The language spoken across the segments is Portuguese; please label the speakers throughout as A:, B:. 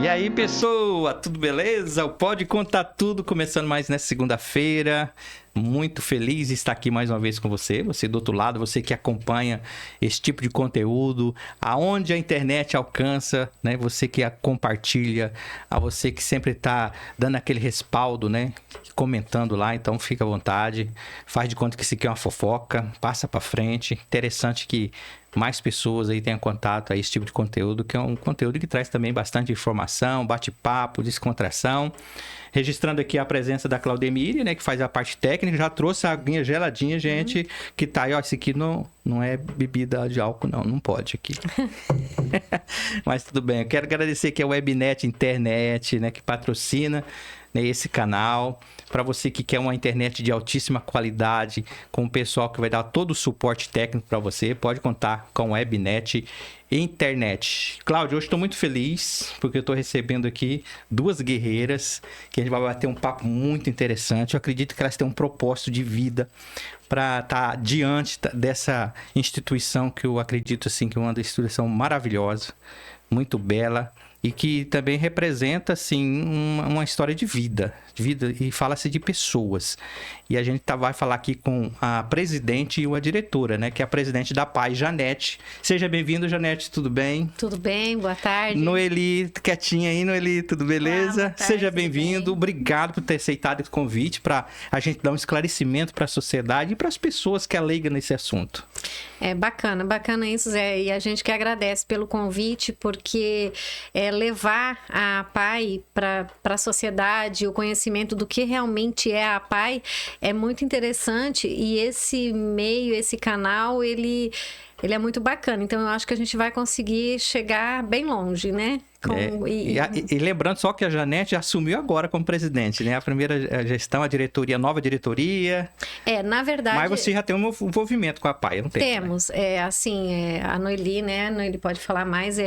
A: E aí, pessoa, tudo beleza? O Pode Contar Tudo, começando mais nessa segunda-feira. Muito feliz de estar aqui mais uma vez com você. Você do outro lado, você que acompanha esse tipo de conteúdo, aonde a internet alcança, né? Você que a compartilha, a você que sempre está dando aquele respaldo, né? Comentando lá, então fica à vontade. Faz de conta que isso aqui é uma fofoca, passa para frente. Interessante que mais pessoas aí tenham contato a esse tipo de conteúdo, que é um conteúdo que traz também bastante informação, bate-papo, descontração. Registrando aqui a presença da Claudemire, né, que faz a parte técnica, já trouxe a aguinha geladinha, gente, que tá aí, ó, isso aqui não é bebida de álcool, não pode aqui. Mas tudo bem, eu quero agradecer aqui a Webnet Internet, né, que patrocina, né, esse canal. Para você que quer uma internet de altíssima qualidade, com o pessoal que vai dar todo o suporte técnico para você, pode contar com a Webnet Internet. Cláudio, hoje estou muito feliz, porque eu estou recebendo aqui duas guerreiras, que a gente vai bater um papo muito interessante. Eu acredito que elas têm um propósito de vida para estar diante dessa instituição, que eu acredito assim, que é uma instituição maravilhosa, muito bela, e que também representa, assim, uma história de vida, e fala-se de pessoas. E a gente vai falar aqui com a presidente e a diretora, né? Que é a presidente da PAI, Janete. Seja bem-vindo, Janete, tudo bem?
B: Tudo bem, boa tarde.
A: Noeli, quietinha aí, Noeli, tudo beleza?
B: Tarde,
A: seja bem-vindo, obrigado por ter aceitado esse convite para a gente dar um esclarecimento para a sociedade e para as pessoas que é leiga nesse assunto.
B: É bacana isso, Zé, e a gente que agradece pelo convite, porque levar a PAI para a sociedade, o conhecimento do que realmente é a PAI, é muito interessante, e esse meio, esse canal, ele é muito bacana. Então, eu acho que a gente vai conseguir chegar bem longe, né?
A: E lembrando só que a Janete assumiu agora como presidente, né? A primeira gestão, a diretoria, a nova diretoria.
B: Na verdade...
A: Mas você já tem um envolvimento com a PAI, não tem?
B: Temos. Né? A Noeli, né? A Noeli pode falar mais.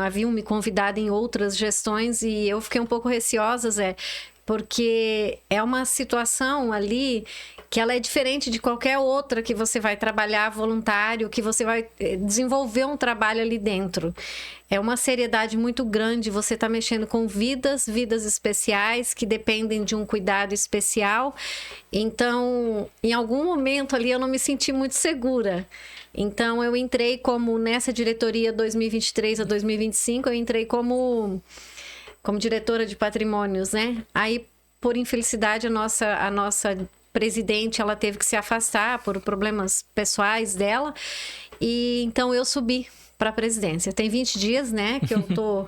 B: Haviam me convidado em outras gestões e eu fiquei um pouco receosa, Zé, porque é uma situação ali que ela é diferente de qualquer outra que você vai trabalhar voluntário, que você vai desenvolver um trabalho ali dentro. É uma seriedade muito grande, você está mexendo com vidas especiais que dependem de um cuidado especial. Então, em algum momento ali eu não me senti muito segura. Então, eu entrei como nessa diretoria 2023 a 2025, eu entrei como diretora de patrimônios, né? Aí, por infelicidade, a nossa presidente, ela teve que se afastar por problemas pessoais dela, e então eu subi para a presidência. Tem 20 dias, né, que eu tô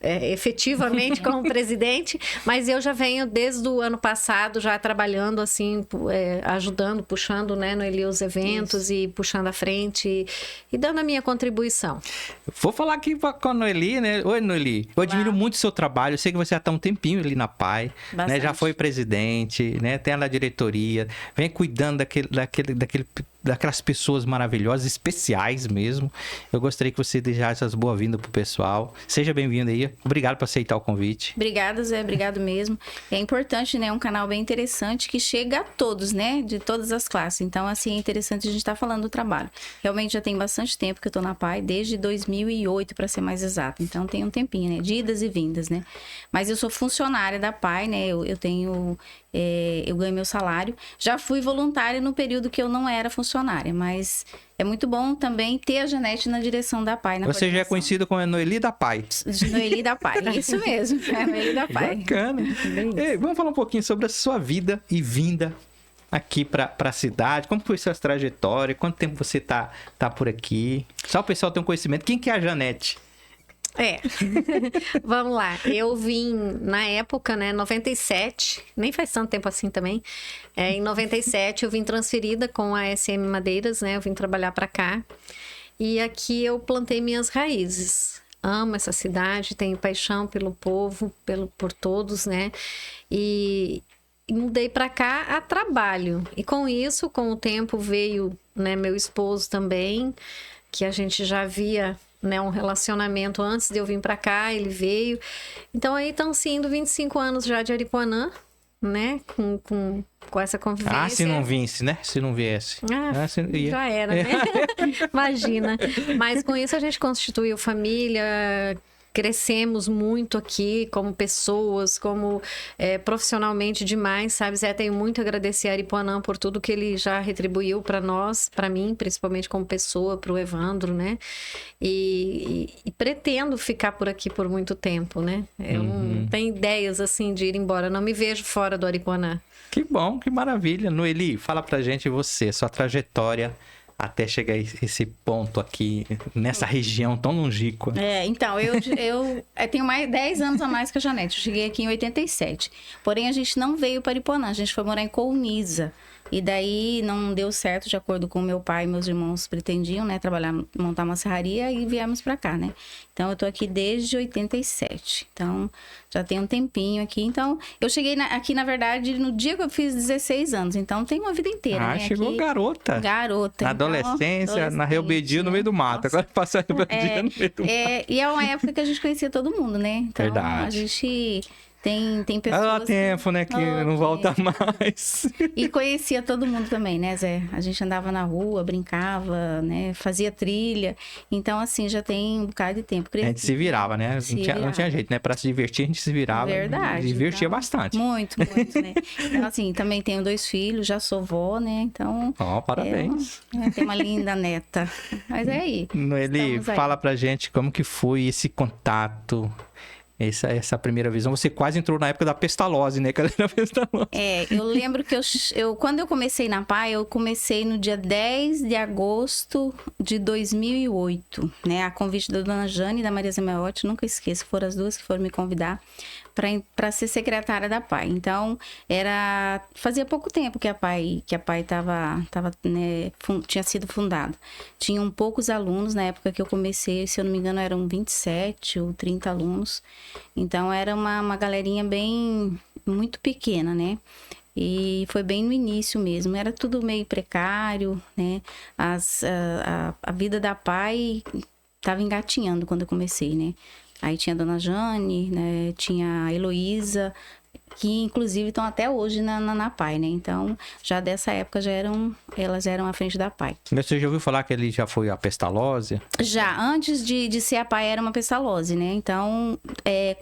B: efetivamente como presidente, mas eu já venho desde o ano passado já trabalhando assim, ajudando, puxando, né, Noeli, os eventos. Isso. E puxando à frente e dando a minha contribuição.
A: Vou falar aqui com a Noeli, né? Oi, Noeli. Eu admiro muito o seu trabalho. Eu sei que você já está um tempinho ali na PAI, né? Já foi presidente, né? Tem na diretoria, vem cuidando daquelas pessoas maravilhosas, especiais mesmo. Eu gostaria que você deixasse as boas-vindas pro pessoal. Seja bem-vindo aí. Obrigado por aceitar o convite.
C: Obrigada, Zé. Obrigado mesmo. É importante, né? É um canal bem interessante que chega a todos, né? De todas as classes. Então, assim, é interessante a gente estar falando do trabalho. Realmente já tem bastante tempo que eu tô na PAI, desde 2008, para ser mais exato. Então, tem um tempinho, né? De idas e vindas, né? Mas eu sou funcionária da PAI, né? Eu tenho... eu ganho meu salário. Já fui voluntária no período que eu não era funcionária, mas é muito bom também ter a Janete na direção da PAI.
A: Você já é conhecida como a Noeli da PAI.
C: Noeli da PAI, isso mesmo, é a Noeli da PAI.
A: Bacana. Ei, vamos falar um pouquinho sobre a sua vida e vinda aqui para a cidade. Como foi sua trajetória? Quanto tempo você tá por aqui? Só o pessoal tem um conhecimento. Quem que é a Janete?
B: Vamos lá. Eu vim na época, né, 97, nem faz tanto tempo assim também. Em 97 eu vim transferida com a SM Madeiras, né? Eu vim trabalhar para cá. E aqui eu plantei minhas raízes. Amo essa cidade, tenho paixão pelo povo, por todos, né? E mudei para cá a trabalho. E com isso, com o tempo veio, né, meu esposo também, que a gente já via, né, um relacionamento antes de eu vir para cá, ele veio. Então aí estão sendo 25 anos já de Aripuanã, né, com essa convivência.
A: Se não visse, né? Se não viesse.
B: Já era, né? Imagina. Mas com isso a gente constituiu família, crescemos muito aqui como pessoas, como profissionalmente demais, sabe, Zé? Tenho muito a agradecer a Aripuanã por tudo que ele já retribuiu para nós, para mim, principalmente como pessoa, para o Evandro, né? E pretendo ficar por aqui por muito tempo, né? Eu não tenho ideias, assim, de ir embora. Não me vejo fora do Aripuanã.
A: Que bom, que maravilha. Noeli, fala pra gente você, sua trajetória até chegar a esse ponto aqui, nessa região tão longínqua.
C: Então, eu tenho mais 10 anos a mais que a Janete. Eu cheguei aqui em 87. Porém, a gente não veio para Aripuanã, a gente foi morar em Colniza. E daí não deu certo, de acordo com meu pai e meus irmãos pretendiam, né? Trabalhar, montar uma serraria e viemos para cá, né? Então, eu tô aqui desde 87. Então, já tem um tempinho aqui. Então, eu cheguei aqui, na verdade, no dia que eu fiz 16 anos. Então, tem uma vida inteira, né?
A: Chegou
C: aqui,
A: garota.
C: Garota.
A: Na adolescência, na rebeldia no meio do mato.
C: Nossa.
A: Agora passa a rebeldia no meio do mato.
C: E é uma época que a gente conhecia todo mundo, né? Então,
A: Verdade.
C: a gente... Tem pessoas...
A: Há tempo, né? Que não volta mais.
C: E conhecia todo mundo também, né, Zé? A gente andava na rua, brincava, né? Fazia trilha. Então, assim, já tem um bocado de tempo.
A: A gente se virava, né? Não tinha jeito, né? Pra se divertir, a gente se virava.
C: Verdade.
A: Se divertia
C: então,
A: bastante.
C: Muito, né? Então, assim, também tenho 2 filhos, já sou vó, né? Então...
A: Parabéns.
C: Tem uma linda neta. Mas é aí.
A: Noeli, fala pra gente como que foi esse contato... Essa primeira visão, você quase entrou na época da pestalose, né?
C: Eu lembro que quando eu comecei na PAI, eu comecei no dia 10 de agosto de 2008, né? A convite da dona Jane e da Maria Zemeotti, nunca esqueço, foram as duas que foram me convidar para ser secretária da PAI. Então, fazia pouco tempo que a PAI tava, né, tinha sido fundada. Tinham poucos alunos na época que eu comecei, se eu não me engano, eram 27 ou 30 alunos. Então, era uma galerinha muito pequena, né? E foi bem no início mesmo. Era tudo meio precário, né? A vida da PAI estava engatinhando quando eu comecei, né? Aí tinha a dona Jane, né? Tinha a Heloísa, que inclusive estão até hoje na PAI, né? Então, já dessa época elas eram à frente da PAI.
A: Você já ouviu falar que ele já foi a pestalose?
C: Já, antes de ser a PAI era uma pestalose, né? Então,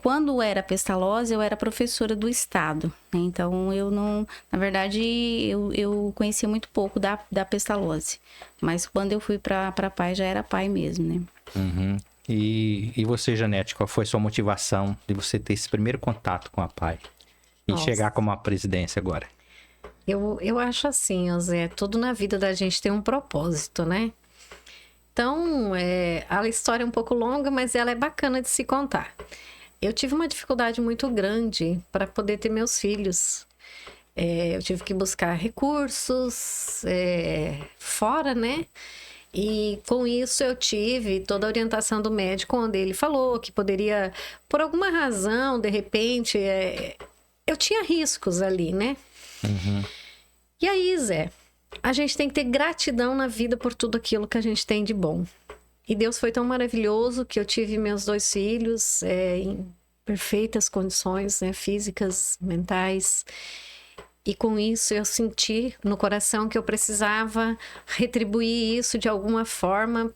C: quando era pestalose, eu era professora do estado, né? Então, eu não... Na verdade, eu conhecia muito pouco da pestalose. Mas quando eu fui para a PAI, já era PAI mesmo, né?
A: Uhum. E você, Janete, qual foi a sua motivação de você ter esse primeiro contato com a PAI? E chegar como a presidência agora?
B: Eu acho assim, Zé, tudo na vida da gente tem um propósito, né? Então, a história é um pouco longa, mas ela é bacana de se contar. Eu tive uma dificuldade muito grande para poder ter meus filhos. Eu tive que buscar recursos fora, né? E com isso eu tive toda a orientação do médico, onde ele falou que poderia, por alguma razão, de repente, eu tinha riscos ali, né?
A: Uhum.
B: E aí, Zé, a gente tem que ter gratidão na vida por tudo aquilo que a gente tem de bom. E Deus foi tão maravilhoso que eu tive meus 2 filhos em perfeitas condições, né? Físicas, mentais. E com isso eu senti no coração que eu precisava retribuir isso de alguma forma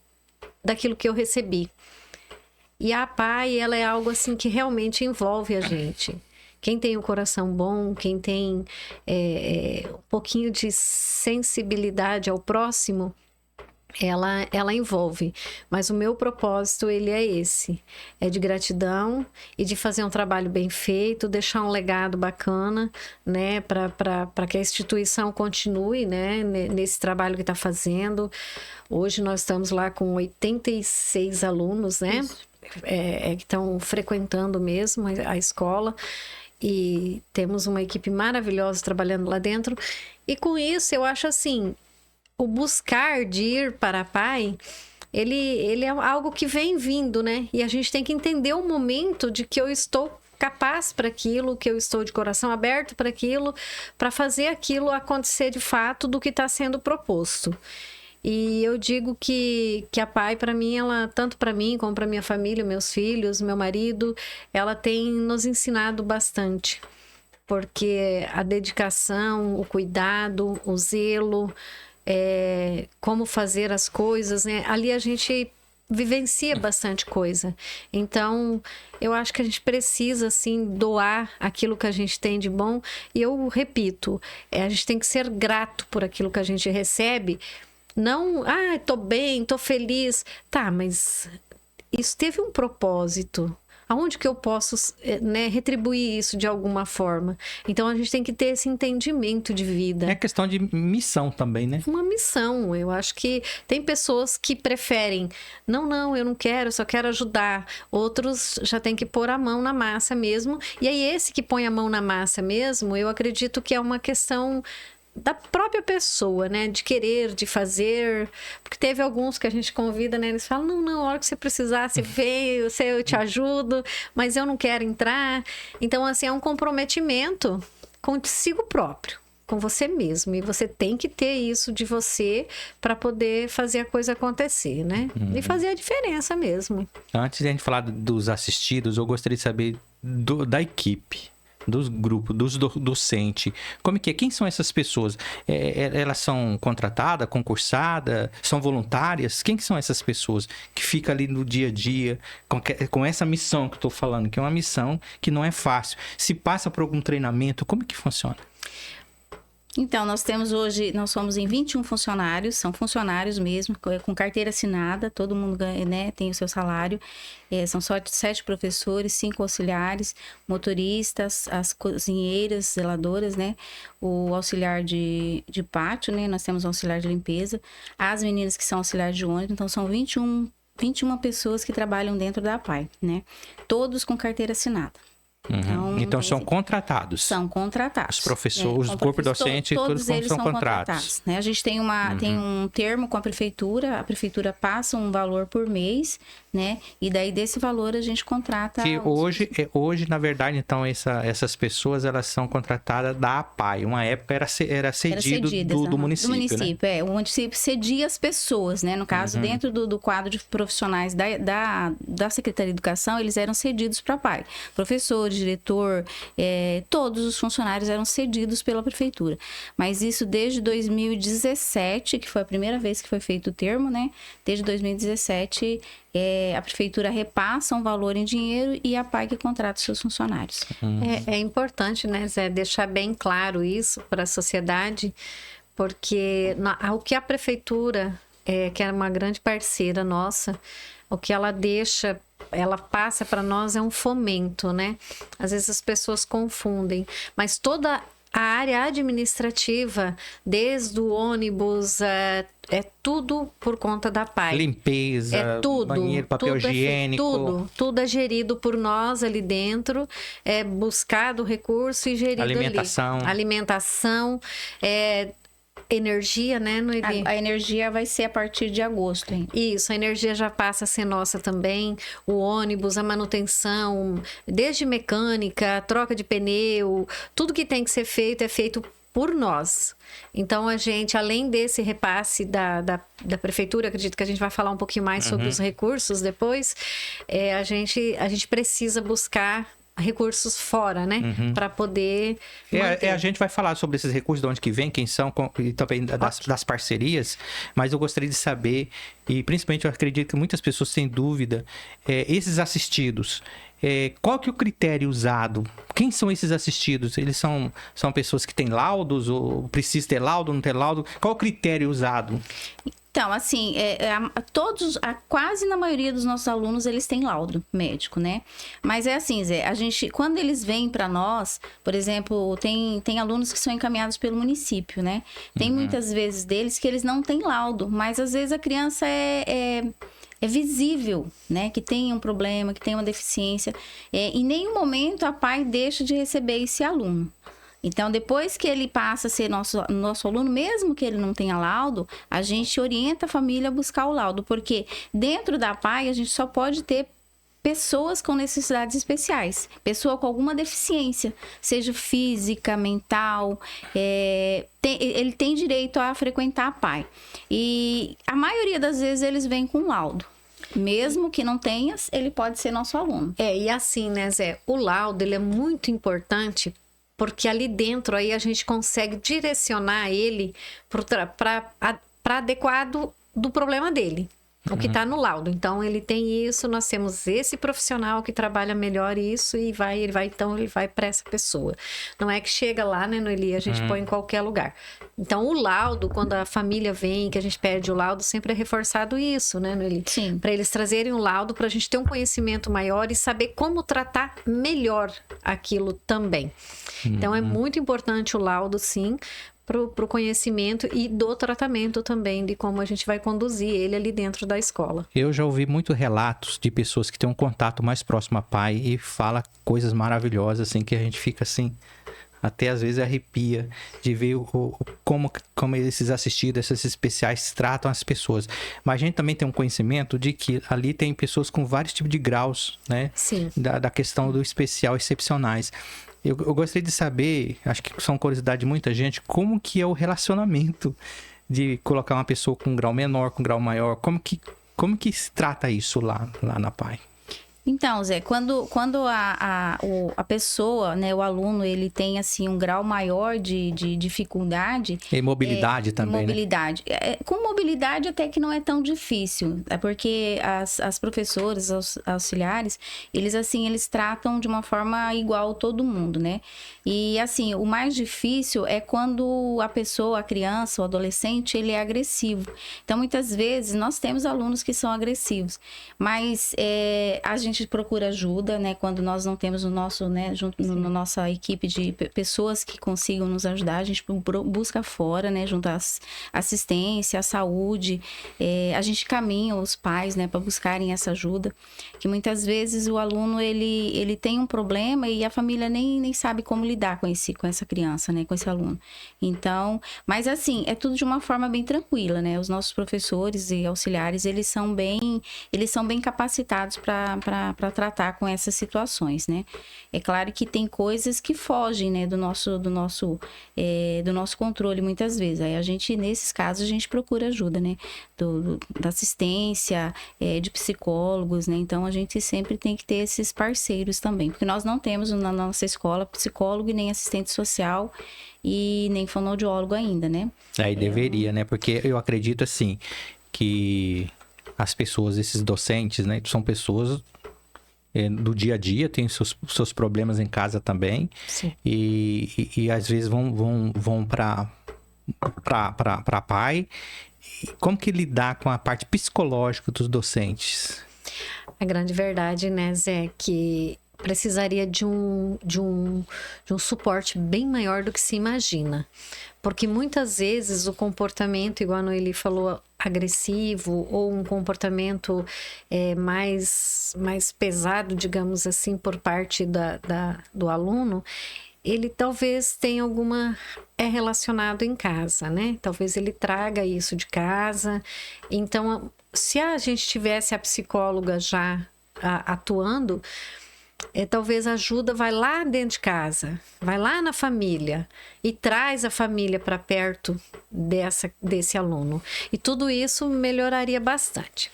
B: daquilo que eu recebi. E a PAI, ela é algo assim que realmente envolve a gente. Quem tem um coração bom, quem tem um pouquinho de sensibilidade ao próximo, ela envolve. Mas o meu propósito, ele é esse. É de gratidão e de fazer um trabalho bem feito, deixar um legado bacana, né? Para que a instituição continue, né? Nesse trabalho que está fazendo. Hoje nós estamos lá com 86 alunos, né? Que estão frequentando mesmo a escola. E temos uma equipe maravilhosa trabalhando lá dentro. E com isso, eu acho assim... O buscar de ir para a PAI, ele é algo que vem vindo, né? E a gente tem que entender o momento de que eu estou capaz para aquilo, que eu estou de coração aberto para aquilo, para fazer aquilo acontecer de fato do que está sendo proposto. E eu digo que a PAI, para mim, tanto para mim como para minha família, meus filhos, meu marido, ela tem nos ensinado bastante. Porque a dedicação, o cuidado, o zelo... como fazer as coisas, né? Ali a gente vivencia bastante coisa. Então, eu acho que a gente precisa, assim, doar aquilo que a gente tem de bom. E eu repito, a gente tem que ser grato por aquilo que a gente recebe. Não, tô bem, tô feliz. Tá, mas isso teve um propósito. Aonde que eu posso, né, retribuir isso de alguma forma? Então, a gente tem que ter esse entendimento de vida.
A: É questão de missão também, né?
B: Uma missão. Eu acho que tem pessoas que preferem, não, eu não quero, eu só quero ajudar. Outros já tem que pôr a mão na massa mesmo. E aí, esse que põe a mão na massa mesmo, eu acredito que é uma questão da própria pessoa, né? De querer, de fazer. Porque teve alguns que a gente convida, né? Eles falam, não, a hora que você precisar, você vem, eu te ajudo, mas eu não quero entrar. Então, assim, é um comprometimento consigo próprio, com você mesmo. E você tem que ter isso de você para poder fazer a coisa acontecer, né? E fazer a diferença mesmo.
A: Antes de a gente falar dos assistidos, eu gostaria de saber da equipe. Dos grupos, dos docentes. Como que é? Quem são essas pessoas? Elas são contratadas, concursadas, são voluntárias? Quem que são essas pessoas que ficam ali no dia a dia com essa missão que eu estou falando, que é uma missão que não é fácil. Se passa por algum treinamento, como que funciona?
C: Então, nós somos em 21 funcionários, são funcionários mesmo, com carteira assinada, todo mundo ganha, né, tem o seu salário. São só 7 professores, 5 auxiliares, motoristas, as cozinheiras, zeladoras, né, o auxiliar de pátio, né, nós temos um auxiliar de limpeza, as meninas que são auxiliares de ônibus, então são 21 pessoas que trabalham dentro da APAE, né, todos com carteira assinada.
A: Então são contratados.
C: São contratados.
A: Os professores, o corpo docente,
C: todos eles são contratados. Né? A gente tem tem um termo com a prefeitura passa um valor por mês, né? E daí desse valor a gente contrata...
A: Que hoje, na verdade, então, essas pessoas, elas são contratadas da APAE. Uma época era cedido do município,
C: do município,
A: né?
C: o município cedia as pessoas, né? No caso, dentro do quadro de profissionais da Secretaria de Educação, eles eram cedidos para a APAE. Professores, diretor, todos os funcionários eram cedidos pela prefeitura. Mas isso desde 2017, que foi a primeira vez que foi feito o termo, né? Desde 2017, a prefeitura repassa um valor em dinheiro e a APAE que contrata os seus funcionários.
B: É importante, né, Zé, deixar bem claro isso para a sociedade, porque o que a prefeitura, que é uma grande parceira nossa, o que ela passa para nós é um fomento, né? Às vezes as pessoas confundem, mas toda a área administrativa, desde o ônibus, é tudo por conta da APAE.
A: Limpeza, banheiro, papel higiênico.
B: Tudo é gerido por nós ali dentro, é buscado recurso e gerido
A: alimentação.
B: Ali. Alimentação, energia, né, Noeli?
C: A energia vai ser a partir de agosto, hein?
B: Isso, a energia já passa a ser nossa também. O ônibus, a manutenção, desde mecânica, troca de pneu, tudo que tem que ser feito é feito por nós. Então, a gente, além desse repasse da prefeitura, acredito que a gente vai falar um pouquinho mais sobre os recursos depois, a gente precisa buscar recursos fora, né? Para poder
A: a gente vai falar sobre esses recursos, de onde que vem, quem são, e também das parcerias, mas eu gostaria de saber, e principalmente eu acredito que muitas pessoas têm dúvida, esses assistidos, qual que é o critério usado? Quem são esses assistidos? Eles são pessoas que têm laudos, ou precisa ter laudo, não ter laudo? Qual o critério usado?
C: Então, assim, quase na maioria dos nossos alunos, eles têm laudo médico, né? Mas é assim, Zé, quando eles vêm para nós, por exemplo, tem alunos que são encaminhados pelo município, né? Tem muitas vezes deles que eles não têm laudo, mas às vezes a criança é visível, né? Que tem um problema, que tem uma deficiência. Em nenhum momento a APAE deixa de receber esse aluno. Então, depois que ele passa a ser nosso aluno, mesmo que ele não tenha laudo, a gente orienta a família a buscar o laudo, porque dentro da APAE a gente só pode ter pessoas com necessidades especiais, pessoa com alguma deficiência, seja física, mental, ele tem direito a frequentar a APAE. E a maioria das vezes eles vêm com laudo. Mesmo que não tenha, ele pode ser nosso aluno.
B: E assim, né, Zé, o laudo ele é muito importante, porque ali dentro aí a gente consegue direcionar ele para adequado do problema dele. o que está no laudo. Então, ele tem isso, nós temos esse profissional que trabalha melhor isso e ele vai para essa pessoa. Não é que chega lá, né, Noeli, a gente põe em qualquer lugar. Então, o laudo, quando a família vem, que a gente pede o laudo, sempre é reforçado isso, né, Noeli?
C: Sim.
B: Para eles trazerem o laudo, para a gente ter um conhecimento maior e saber como tratar melhor aquilo também. Então, é muito importante o laudo, sim, para o conhecimento e do tratamento também, de como a gente vai conduzir ele ali dentro da escola.
A: Eu já ouvi muitos relatos de pessoas que têm um contato mais próximo a pai e fala coisas maravilhosas, assim, que a gente fica assim, até às vezes arrepia de ver como esses assistidos, esses especiais tratam as pessoas. Mas a gente também tem um conhecimento de que ali tem pessoas com vários tipos de graus, né?
B: Sim.
A: Da questão do especial, excepcionais. Eu gostaria de saber, acho que são curiosidade de muita gente, como que é o relacionamento de colocar uma pessoa com um grau menor, com um grau maior, como que se trata isso lá na PAI?
C: Então, Zé, quando a pessoa, né, o aluno, ele tem, assim, um grau maior de dificuldade...
A: E mobilidade também,
C: mobilidade.
A: né?
C: Com mobilidade até que não é tão difícil, é porque as professoras, os auxiliares, eles tratam de uma forma igual todo mundo, né? E, assim, o mais difícil é quando a pessoa, a criança, o adolescente, ele é agressivo. Então, muitas vezes, nós temos alunos que são agressivos, mas a gente procura ajuda, né? Quando nós não temos o nosso, né, junto na nossa equipe de pessoas que consigam nos ajudar, a gente busca fora, né, junto à assistência, à saúde, a gente caminha os pais, né, para buscarem essa ajuda, que muitas vezes o aluno, ele tem um problema e a família nem sabe como lidar com essa criança, né, com esse aluno. Então, mas assim, é tudo de uma forma bem tranquila, né? Os nossos professores e auxiliares, eles são bem capacitados para tratar com essas situações, né? É claro que tem coisas que fogem, né, do nosso controle muitas vezes. Aí nesses casos, a gente procura ajuda, né? Da assistência, de psicólogos, né? Então, a gente sempre tem que ter esses parceiros também, porque nós não temos na nossa escola psicólogo e nem assistente social e nem fonoaudiólogo ainda, né?
A: Aí deveria, né? Porque eu acredito, assim, que as pessoas, esses docentes, né, são pessoas do dia a dia, tem seus problemas em casa também.
B: Sim.
A: E às vezes vão para pai. E como que lidar com a parte psicológica dos docentes?
B: A grande verdade, né, Zé, que precisaria de um suporte bem maior do que se imagina. Porque muitas vezes o comportamento, igual a Noeli falou, agressivo ou um comportamento mais pesado, digamos assim, por parte do aluno, ele talvez tenha relacionado em casa, né? Talvez ele traga isso de casa. Então, se a gente tivesse a psicóloga já atuando, talvez a ajuda vai lá dentro de casa, vai lá na família e traz a família para perto desse aluno. E tudo isso melhoraria bastante.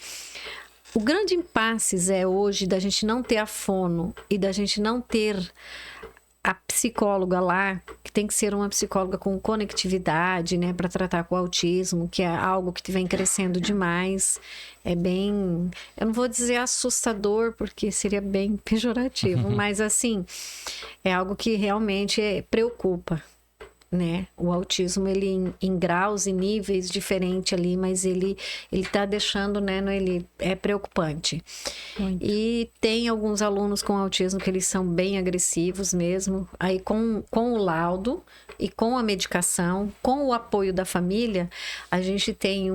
B: O grande impasse é hoje da gente não ter a fono e da gente não ter a psicóloga lá, que tem que ser uma psicóloga com conectividade, né, para tratar com o autismo, que é algo que vem crescendo demais. É bem, eu não vou dizer assustador, porque seria bem pejorativo, mas assim, é algo que realmente preocupa, né? O autismo, ele em graus e níveis diferentes ali, mas ele tá deixando, né, ele é preocupante. Muito. E tem alguns alunos com autismo que eles são bem agressivos mesmo. Aí com o laudo e com a medicação, com o apoio da família, a gente tem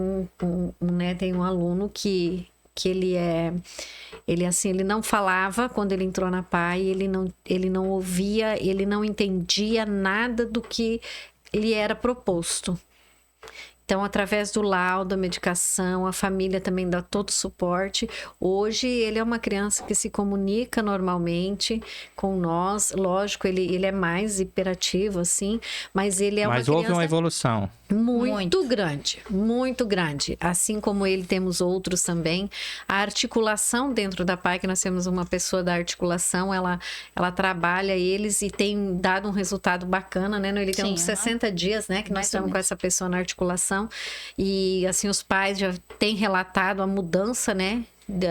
B: tem um aluno que ele assim, ele não falava quando ele entrou na PAI, ele não ouvia, ele não entendia nada do que lhe era proposto. Então, através do laudo, a medicação, a família também dá todo o suporte. Hoje, ele é uma criança que se comunica normalmente com nós. Lógico, ele é mais hiperativo, assim, mas ele é uma criança...
A: Mas houve uma evolução.
B: Muito grande, muito grande. Assim como ele, temos outros também. A articulação dentro da PAI, que nós temos uma pessoa da articulação, ela trabalha eles e tem dado um resultado bacana, né? Ele tem uns 60 dias, né? Que nós estamos com essa pessoa na articulação. E, assim, os pais já têm relatado a mudança, né?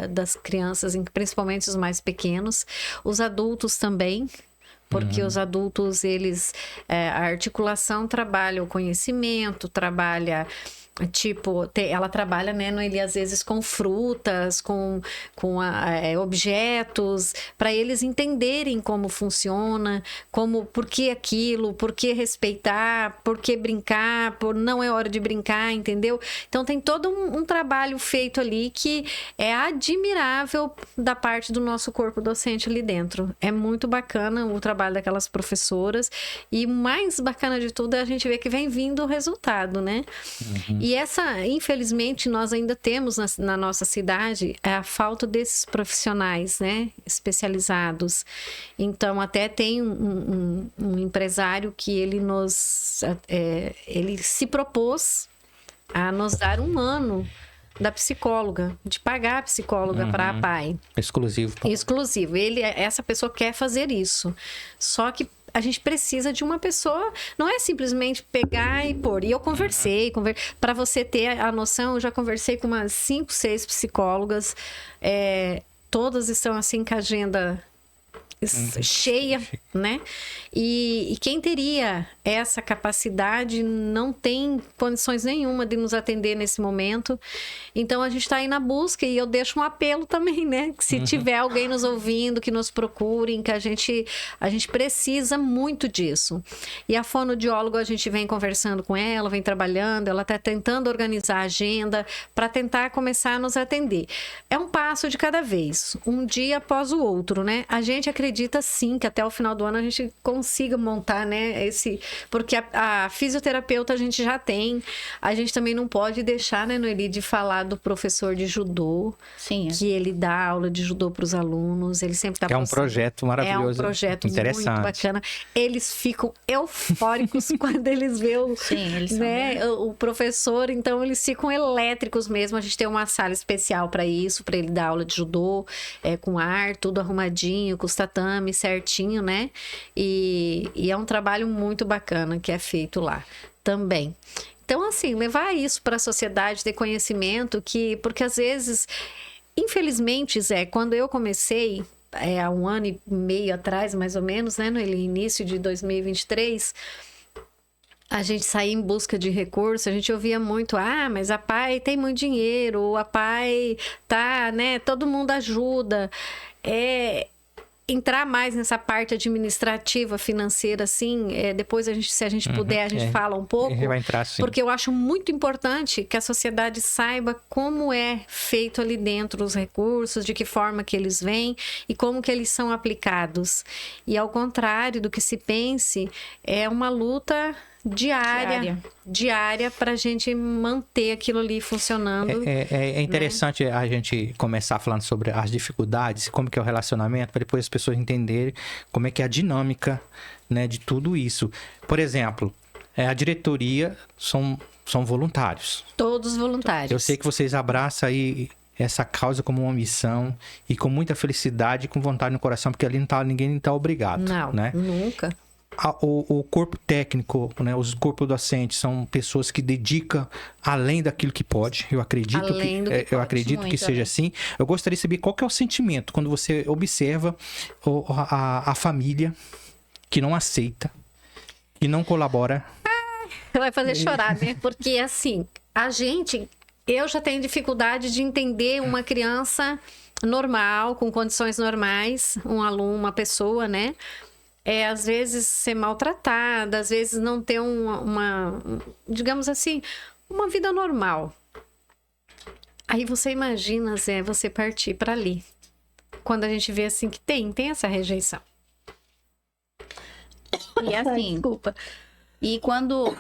B: Das crianças, principalmente os mais pequenos. Os adultos também. Porque os adultos, eles... a articulação trabalha o conhecimento, trabalha... Tipo, ela trabalha, né, ele às vezes com frutas, com objetos, para eles entenderem como funciona, por que aquilo, por que respeitar, por que brincar, não é hora de brincar, entendeu? Então tem todo um trabalho feito ali que é admirável da parte do nosso corpo docente ali dentro. É muito bacana o trabalho daquelas professoras e o mais bacana de tudo é a gente ver que vem vindo o resultado, né? E infelizmente, nós ainda temos na nossa cidade a falta desses profissionais, né, especializados. Então, até tem um empresário que ele se propôs a nos dar 1 ano da psicóloga, de pagar a psicóloga para a PAI.
A: Exclusivo.
B: Exclusivo. Essa pessoa quer fazer isso. Só que a gente precisa de uma pessoa, não é simplesmente pegar e pôr. E eu conversei, para você ter a noção, eu já conversei com umas 5, 6 psicólogas, todas estão assim com a agenda cheia, né? E quem teria essa capacidade não tem condições nenhuma de nos atender nesse momento. Então, a gente está aí na busca e eu deixo um apelo também, né? Que se tiver alguém nos ouvindo, que nos procurem, que a gente precisa muito disso. E a fonoaudióloga, a gente vem conversando com ela, vem trabalhando, ela está tentando organizar a agenda para tentar começar a nos atender. É um passo de cada vez, um dia após o outro, né? A gente acredita sim que até o final do ano a gente consiga montar, né, porque a fisioterapeuta a gente já tem, a gente também não pode deixar, né, Noeli, de falar do professor de judô,
C: sim,
B: que ele dá aula de judô para os alunos, ele sempre está
A: um projeto maravilhoso,
B: é um projeto
A: interessante,
B: muito bacana, eles ficam eufóricos quando eles veem o professor, então eles ficam elétricos mesmo, a gente tem uma sala especial para isso, para ele dar aula de judô, com ar, tudo arrumadinho, com os tatame certinho, né, e é um trabalho muito bacana que é feito lá também. Então, assim, levar isso para a sociedade, ter conhecimento, porque às vezes, infelizmente, Zé, quando eu comecei, há 1 ano e meio atrás, mais ou menos, né, no início de 2023, a gente saía em busca de recursos, a gente ouvia muito, mas a PAI tem muito dinheiro, a PAI tá, né, todo mundo ajuda. Entrar mais nessa parte administrativa, financeira, assim, depois se a gente puder, a gente fala um pouco.
A: Vai entrar, sim.
B: Porque eu acho muito importante que a sociedade saiba como é feito ali dentro os recursos, de que forma que eles vêm e como que eles são aplicados. E ao contrário do que se pense, é uma luta diária para a gente manter aquilo ali funcionando.
A: É interessante, né, a gente começar falando sobre as dificuldades, como que é o relacionamento, para depois as pessoas entenderem como é que é a dinâmica, né, de tudo isso. Por exemplo, a diretoria são voluntários.
B: Todos voluntários.
A: Eu sei que vocês abraçam aí essa causa como uma missão e com muita felicidade e com vontade no coração, porque ali ninguém não está obrigado.
B: Não,
A: né?
B: Nunca.
A: O corpo técnico, né, os corpos docentes são pessoas que dedicam além daquilo que pode. Eu acredito que seja assim. Eu gostaria de saber qual que é o sentimento quando você observa a família que não aceita, que não colabora.
B: Vai fazer chorar, né? Porque assim, eu já tenho dificuldade de entender uma criança normal, com condições normais, um aluno, uma pessoa, né? Às vezes ser maltratada, às vezes não ter digamos assim, uma vida normal. Aí você imagina, Zé, você partir para ali. Quando a gente vê assim que tem essa rejeição.
C: E assim,
B: desculpa.
C: E quando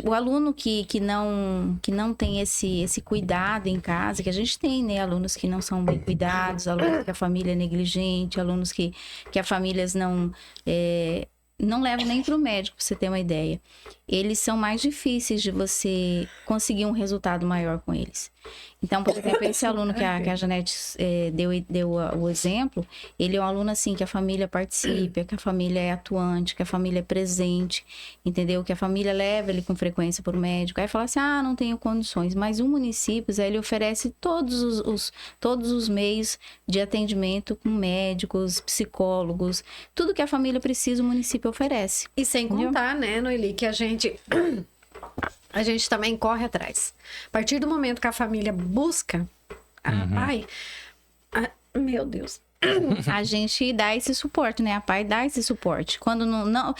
C: o aluno que não tem esse cuidado em casa, que a gente tem, né? Alunos que não são bem cuidados, alunos que a família é negligente, alunos que as famílias não levam nem para o médico, para você ter uma ideia. Eles são mais difíceis de você conseguir um resultado maior com eles. Então, por exemplo, esse aluno que a Janete deu o exemplo, ele é um aluno assim, que a família participa, que a família é atuante, que a família é presente, entendeu? Que a família leva ele com frequência para o médico. Aí fala assim, não tenho condições. Mas o município, ele oferece todos os meios de atendimento com médicos, psicólogos, tudo que a família precisa, o município oferece.
B: E sem
C: entendeu?
B: contar, né, Noeli, que a gente também corre atrás. A partir do momento que a família busca, meu Deus.
C: A gente dá esse suporte, né? A PAI dá esse suporte. Quando não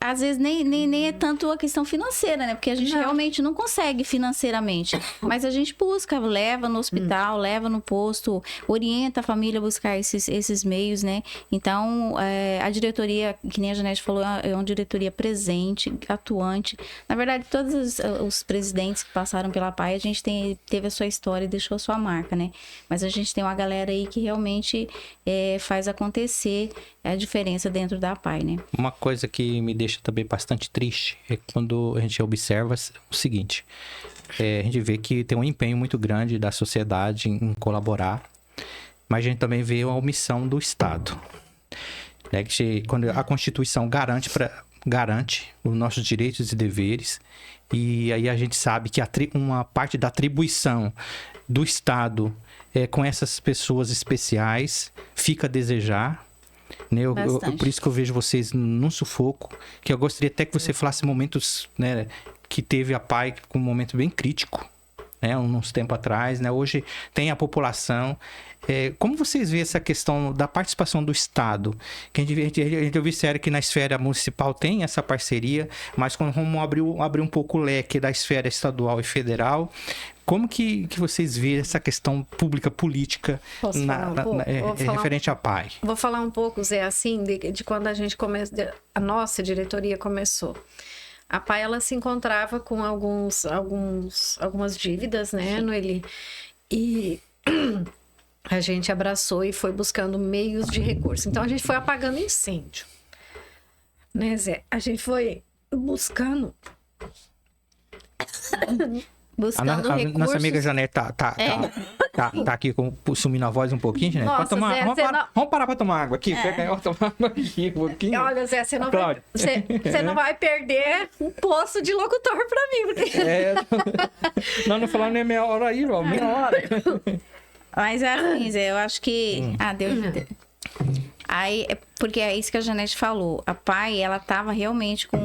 C: às vezes nem é tanto a questão financeira, né? Porque a gente realmente não consegue financeiramente. Mas a gente busca, leva no hospital, leva no posto, orienta a família a buscar esses meios, né? Então, a diretoria, que nem a Janete falou, é uma diretoria presente, atuante. Na verdade, todos os presidentes que passaram pela PAI, a gente teve a sua história e deixou a sua marca, né? Mas a gente tem uma galera aí que realmente faz acontecer a diferença dentro da PAI, né?
A: Uma coisa que me deixa também bastante triste é quando a gente observa o seguinte, a gente vê que tem um empenho muito grande da sociedade em colaborar, mas a gente também vê a omissão do Estado. Quando a Constituição garante os nossos direitos e deveres, e aí a gente sabe que uma parte da atribuição do Estado com essas pessoas especiais fica a desejar, né? Por isso que eu vejo vocês num sufoco, que eu gostaria até que você falasse momentos, né, que teve a PAI com um momento bem crítico, né, uns tempos atrás, né? Hoje tem a população. Como vocês veem essa questão da participação do Estado? Que a gente observa que na esfera municipal tem essa parceria, mas quando vamos abrir um pouco o leque da esfera estadual e federal, como que vocês veem essa questão pública, política referente à PAI?
B: Vou falar um pouco, Zé, assim, de quando a nossa diretoria começou. A PAI, ela se encontrava com algumas dívidas, né, Noeli? E a gente abraçou e foi buscando meios de recurso. Então, a gente foi apagando incêndio, né, Zé? A gente foi buscando recursos.
A: Nossa amiga Janete tá aqui sumindo a voz um pouquinho, Janete.
B: Nossa, Zé,
A: vamos parar pra tomar água aqui. Vou tomar água aqui um pouquinho.
B: Olha, Zé, você não vai perder um posto de locutor pra mim. Porque...
A: Não falar nem meia hora aí, ó. Meia hora.
C: Mas assim, Zé, eu acho que... Deus. Aí, porque é isso que a Janete falou. A PAI, ela tava realmente com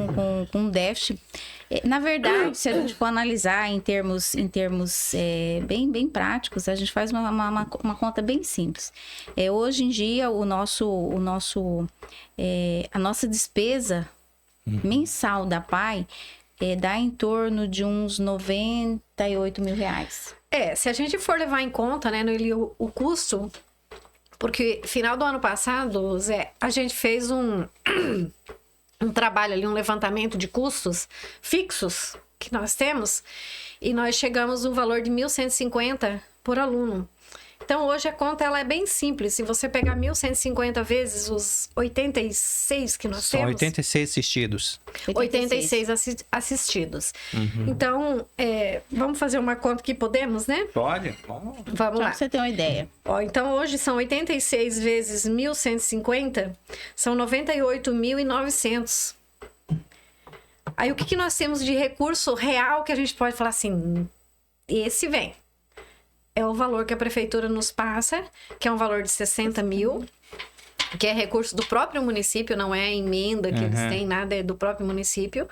C: um déficit. Na verdade, se a gente for analisar em termos bem práticos, a gente faz uma conta bem simples. Hoje em dia, a nossa despesa mensal da PAI dá em torno de uns 98 mil reais.
B: Se a gente for levar em conta, né, o custo, porque final do ano passado, Zé, a gente fez um trabalho ali, um levantamento de custos fixos que nós temos, e nós chegamos no valor de 1.150 por aluno. Então, hoje a conta ela é bem simples. Se você pegar 1.150 vezes os 86 que nós temos...
A: São 86 assistidos.
B: 86 assistidos. Então, vamos fazer uma conta que podemos, né?
A: Pode.
B: Vamos
C: Só
B: lá.
C: pra você ter uma ideia.
B: Então, hoje são 86 vezes 1.150, são 98.900. Aí, o que nós temos de recurso real que a gente pode falar assim, esse vem? É o valor que a prefeitura nos passa, que é um valor de 60 mil, que é recurso do próprio município, não é emenda que eles têm, nada, é do próprio município.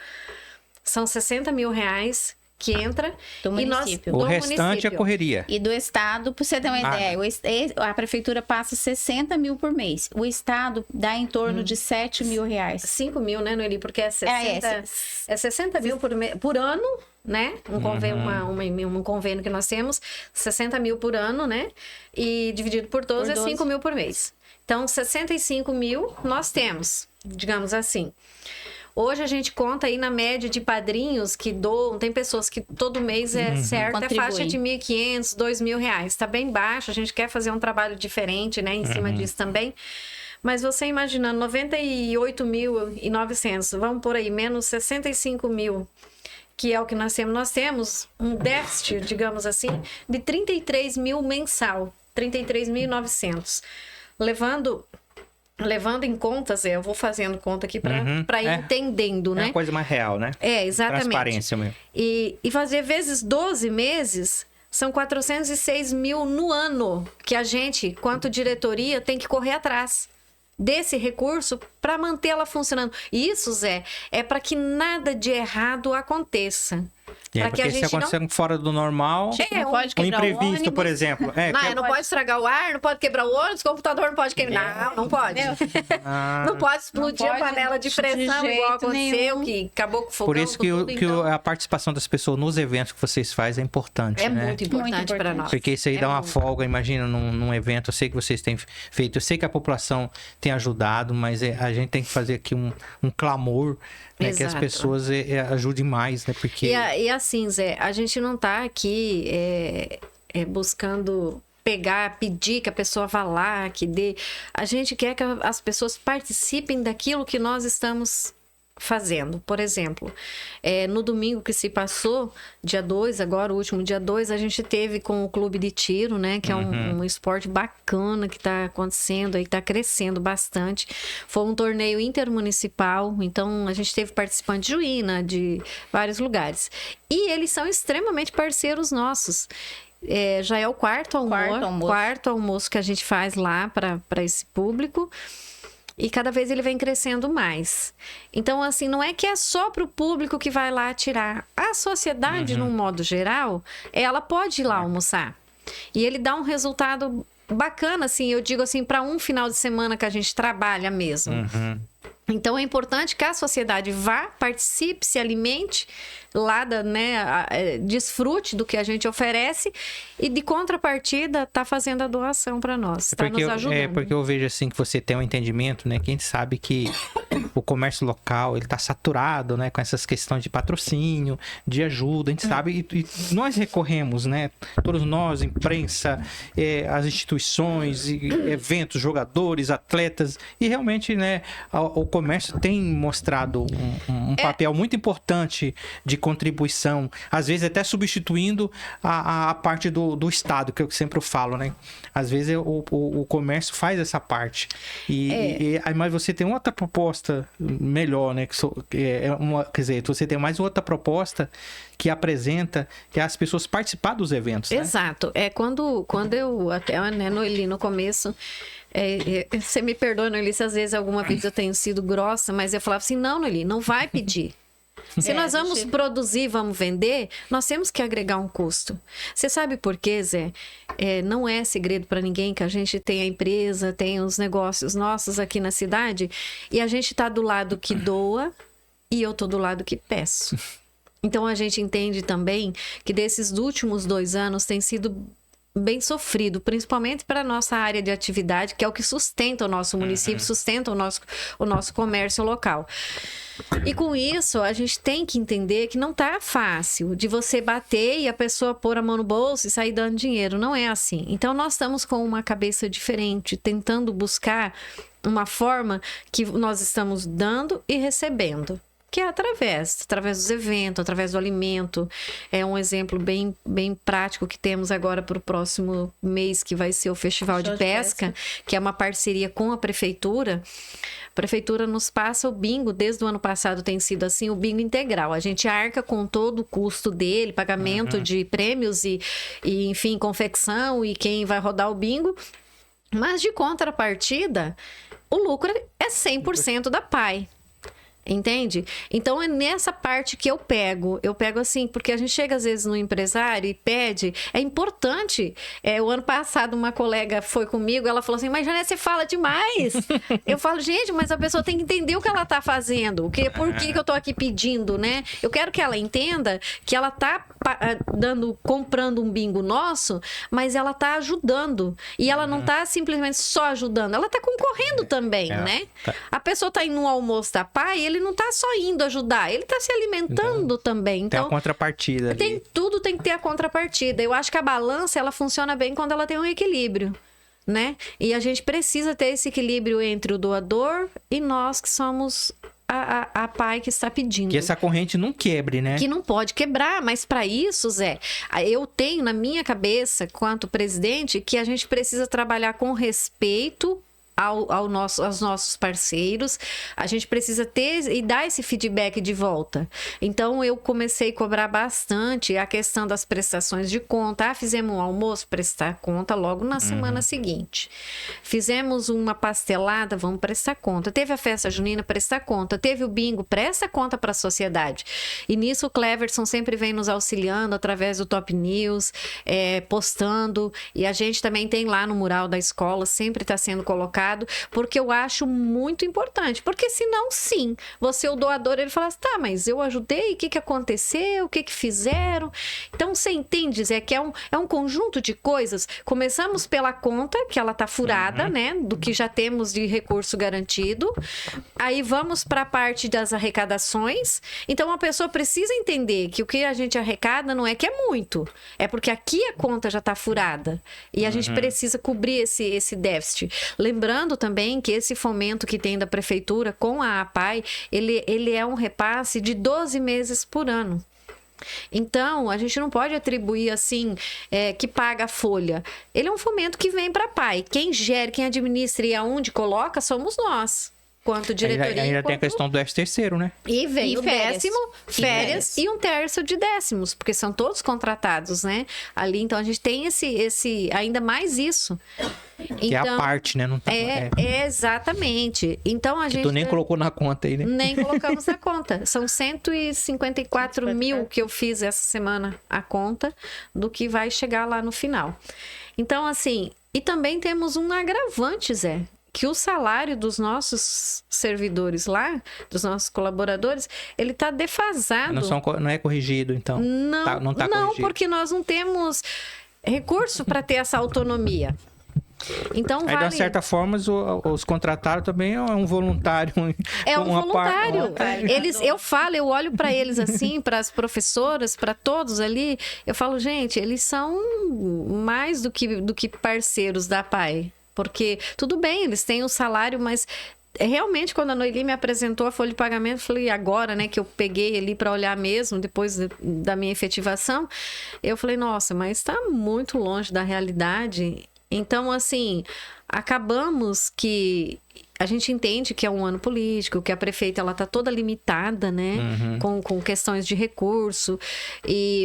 B: São 60 mil reais que entra.
C: Do município.
A: O restante é correria.
C: E do Estado, pra você ter uma ideia, a prefeitura passa 60 mil por mês. O Estado dá em torno de 7 mil reais.
B: 5 mil, né, Noeli? Porque é 60 mil por ano, né? Um convênio que nós temos, 60 mil por ano, né? E dividido por 12 é 5 mil por mês. Então, 65 mil nós temos, digamos assim. Hoje a gente conta aí na média de padrinhos que doam, tem pessoas que todo mês certo, é faixa de 1.500, 2.000 reais. Tá bem baixo, a gente quer fazer um trabalho diferente, né, em cima disso também. Mas você imaginando 98.900, vamos por aí, menos 65 mil, que é o que nós temos um déficit, digamos assim, de 33 mil mensal, 33.900. Levando em conta, Zé, eu vou fazendo conta aqui para ir entendendo, né?
A: É uma coisa mais real, né?
B: Exatamente.
A: Transparência mesmo.
B: E fazer vezes 12 meses, são 406 mil no ano que a gente, quanto diretoria, tem que correr atrás desse recurso para manter ela funcionando. E isso, Zé, é para que nada de errado aconteça.
A: Porque se acontecer fora do normal,
C: não pode
A: um imprevisto, por exemplo.
B: Não pode estragar o ar, não pode quebrar o ônibus, o computador não pode quebrar. Não pode. Não pode explodir a panela de pressão, igual aconteceu, que acabou com o fogão.
A: Por isso que, a participação das pessoas nos eventos que vocês fazem é importante, né?
B: Muito importante para nós.
A: Porque isso aí dá uma folga, imagina, num evento. Eu sei que vocês têm feito, eu sei que a população tem ajudado, mas a gente tem que fazer aqui um clamor, né, que as pessoas ajudem mais, né? Porque...
B: E assim, Zé, a gente não tá aqui buscando pedir que a pessoa vá lá, que dê. A gente quer que as pessoas participem daquilo que nós estamos fazendo. Por exemplo, no domingo que se passou, dia 2, agora o último dia 2, a gente teve com o clube de tiro, né? Que é um esporte bacana que está acontecendo aí, está crescendo bastante. Foi um torneio intermunicipal, então a gente teve participante de Juína, de vários lugares. E eles são extremamente parceiros nossos. Já é o quarto almoço que a gente faz lá para esse público. E cada vez ele vem crescendo mais. Então, assim, não é que é só para o público que vai lá atirar. A sociedade, num modo geral, ela pode ir lá almoçar. E ele dá um resultado bacana, assim, eu digo assim, para um final de semana que a gente trabalha mesmo. Então, é importante que a sociedade vá, participe, se alimente lá, desfrute do que a gente oferece e, de contrapartida, tá fazendo a doação para nós, tá nos ajudando.
A: Porque eu vejo, assim, que você tem um entendimento, né? Que a gente sabe que o comércio local, ele tá saturado, né? Com essas questões de patrocínio, de ajuda, a gente sabe. E nós recorremos, né? Todos nós, imprensa, as instituições, eventos, jogadores, atletas. E realmente, né? O comércio tem mostrado um papel muito importante de contribuição, às vezes até substituindo a parte do Estado, que eu sempre falo, né? Às vezes o comércio faz essa parte. Mas você tem outra proposta melhor, né? Quer dizer, você tem mais outra proposta que apresenta que é as pessoas participar dos eventos, né?
B: Exato. Quando eu, até Noeli, no começo... você me perdoa, Noeli, se às vezes alguma vez eu tenho sido grossa, mas eu falava assim, não, Noeli, não vai pedir. Se nós vamos produzir, vamos vender, nós temos que agregar um custo. Você sabe por quê, Zé? Não é segredo para ninguém que a gente tem a empresa, tem os negócios nossos aqui na cidade, e a gente tá do lado que doa e eu tô do lado que peço. Então a gente entende também que desses últimos 2 anos tem sido bem sofrido, principalmente para a nossa área de atividade, que é o que sustenta o nosso município, sustenta o nosso comércio local. E com isso, a gente tem que entender que não tá fácil de você bater e a pessoa pôr a mão no bolso e sair dando dinheiro. Não é assim. Então, nós estamos com uma cabeça diferente, tentando buscar uma forma que nós estamos dando e recebendo. Que é através dos eventos, através do alimento. É um exemplo bem, bem prático que temos agora para o próximo mês, que vai ser o Festival de Pesca, que é uma parceria com a Prefeitura. A Prefeitura nos passa o bingo, desde o ano passado tem sido assim, o bingo integral. A gente arca com todo o custo dele, pagamento de prêmios e, enfim, confecção e quem vai rodar o bingo. Mas, de contrapartida, o lucro é 100% da PAI. Entende? Então, é nessa parte que eu pego assim, porque a gente chega às vezes no empresário e pede, é importante. O ano passado uma colega foi comigo, ela falou assim, mas Janete, você fala demais. Eu falo, gente, mas a pessoa tem que entender o que ela tá fazendo, por que eu tô aqui pedindo, né? Eu quero que ela entenda que ela tá comprando um bingo nosso, mas ela tá ajudando. E ela não tá simplesmente só ajudando, ela tá concorrendo também, né? A pessoa tá indo no almoço da PAI, ele não tá só indo ajudar, ele tá se alimentando também. Então,
A: tem a contrapartida ali.
B: Tudo tem que ter a contrapartida. Eu acho que a balança, ela funciona bem quando ela tem um equilíbrio. né? E a gente precisa ter esse equilíbrio entre o doador e nós que somos a pai que está pedindo.
A: Que essa corrente não quebre, né?
B: Que não pode quebrar, mas para isso, Zé, eu tenho na minha cabeça, quanto presidente, que a gente precisa trabalhar com respeito aos nossos parceiros, a gente precisa ter e dar esse feedback de volta. Então, eu comecei a cobrar bastante a questão das prestações de conta. Fizemos um almoço, prestar conta logo na semana seguinte. Fizemos uma pastelada, vamos prestar conta. Teve a festa junina, prestar conta. Teve o bingo, presta conta para a sociedade. E nisso o Cleverson sempre vem nos auxiliando através do Top News, postando. E a gente também tem lá no mural da escola, sempre está sendo colocado, porque eu acho muito importante. Porque senão, sim, você, o doador, ele fala assim, tá, mas eu ajudei, o que aconteceu, o que fizeram? Então, você entende, Zé, que é um conjunto de coisas. Começamos pela conta, que ela tá furada, né, do que já temos de recurso garantido. Aí vamos para a parte das arrecadações. Então, a pessoa precisa entender que o que a gente arrecada não é que é muito, é porque aqui a conta já tá furada. E a gente precisa cobrir esse déficit. Lembrando também que esse fomento que tem da prefeitura com a APAI, ele é um repasse de 12 meses por ano. Então, a gente não pode atribuir assim, que paga a folha. Ele é um fomento que vem para a APAI. Quem gera, quem administra e aonde coloca somos nós. Quanto diretoria.
A: Ainda tem a questão do 13º, né?
B: E vem o
C: férias.
B: férias e um terço de décimos, porque são todos contratados, né? Ali, então, a gente tem esse ainda mais isso.
A: Que é a parte, né? Não tá,
B: exatamente. Então, a gente...
A: Tu nem colocou na conta aí, né?
B: Nem colocamos na conta. São 154 mil que eu fiz essa semana a conta do que vai chegar lá no final. Então, assim... E também temos um agravante, Zé, que o salário dos nossos servidores lá, dos nossos colaboradores, ele está defasado.
A: Não é corrigido, então?
B: Não,
A: tá corrigido.
B: Porque nós não temos recurso para ter essa autonomia. Então,
A: aí, de certa forma, os contratados também é um voluntário.
B: É um voluntário. Eu olho para eles assim, para as professoras, para todos ali, eu falo, gente, eles são mais do que parceiros da APAI. Porque, tudo bem, eles têm o salário, mas realmente, quando a Noeli me apresentou a folha de pagamento, eu falei, agora, né, que eu peguei ali para olhar mesmo, depois da minha efetivação, eu falei, nossa, mas está muito longe da realidade. Então, assim, acabamos que a gente entende que é um ano político, que a prefeita ela está toda limitada, né, com questões de recurso,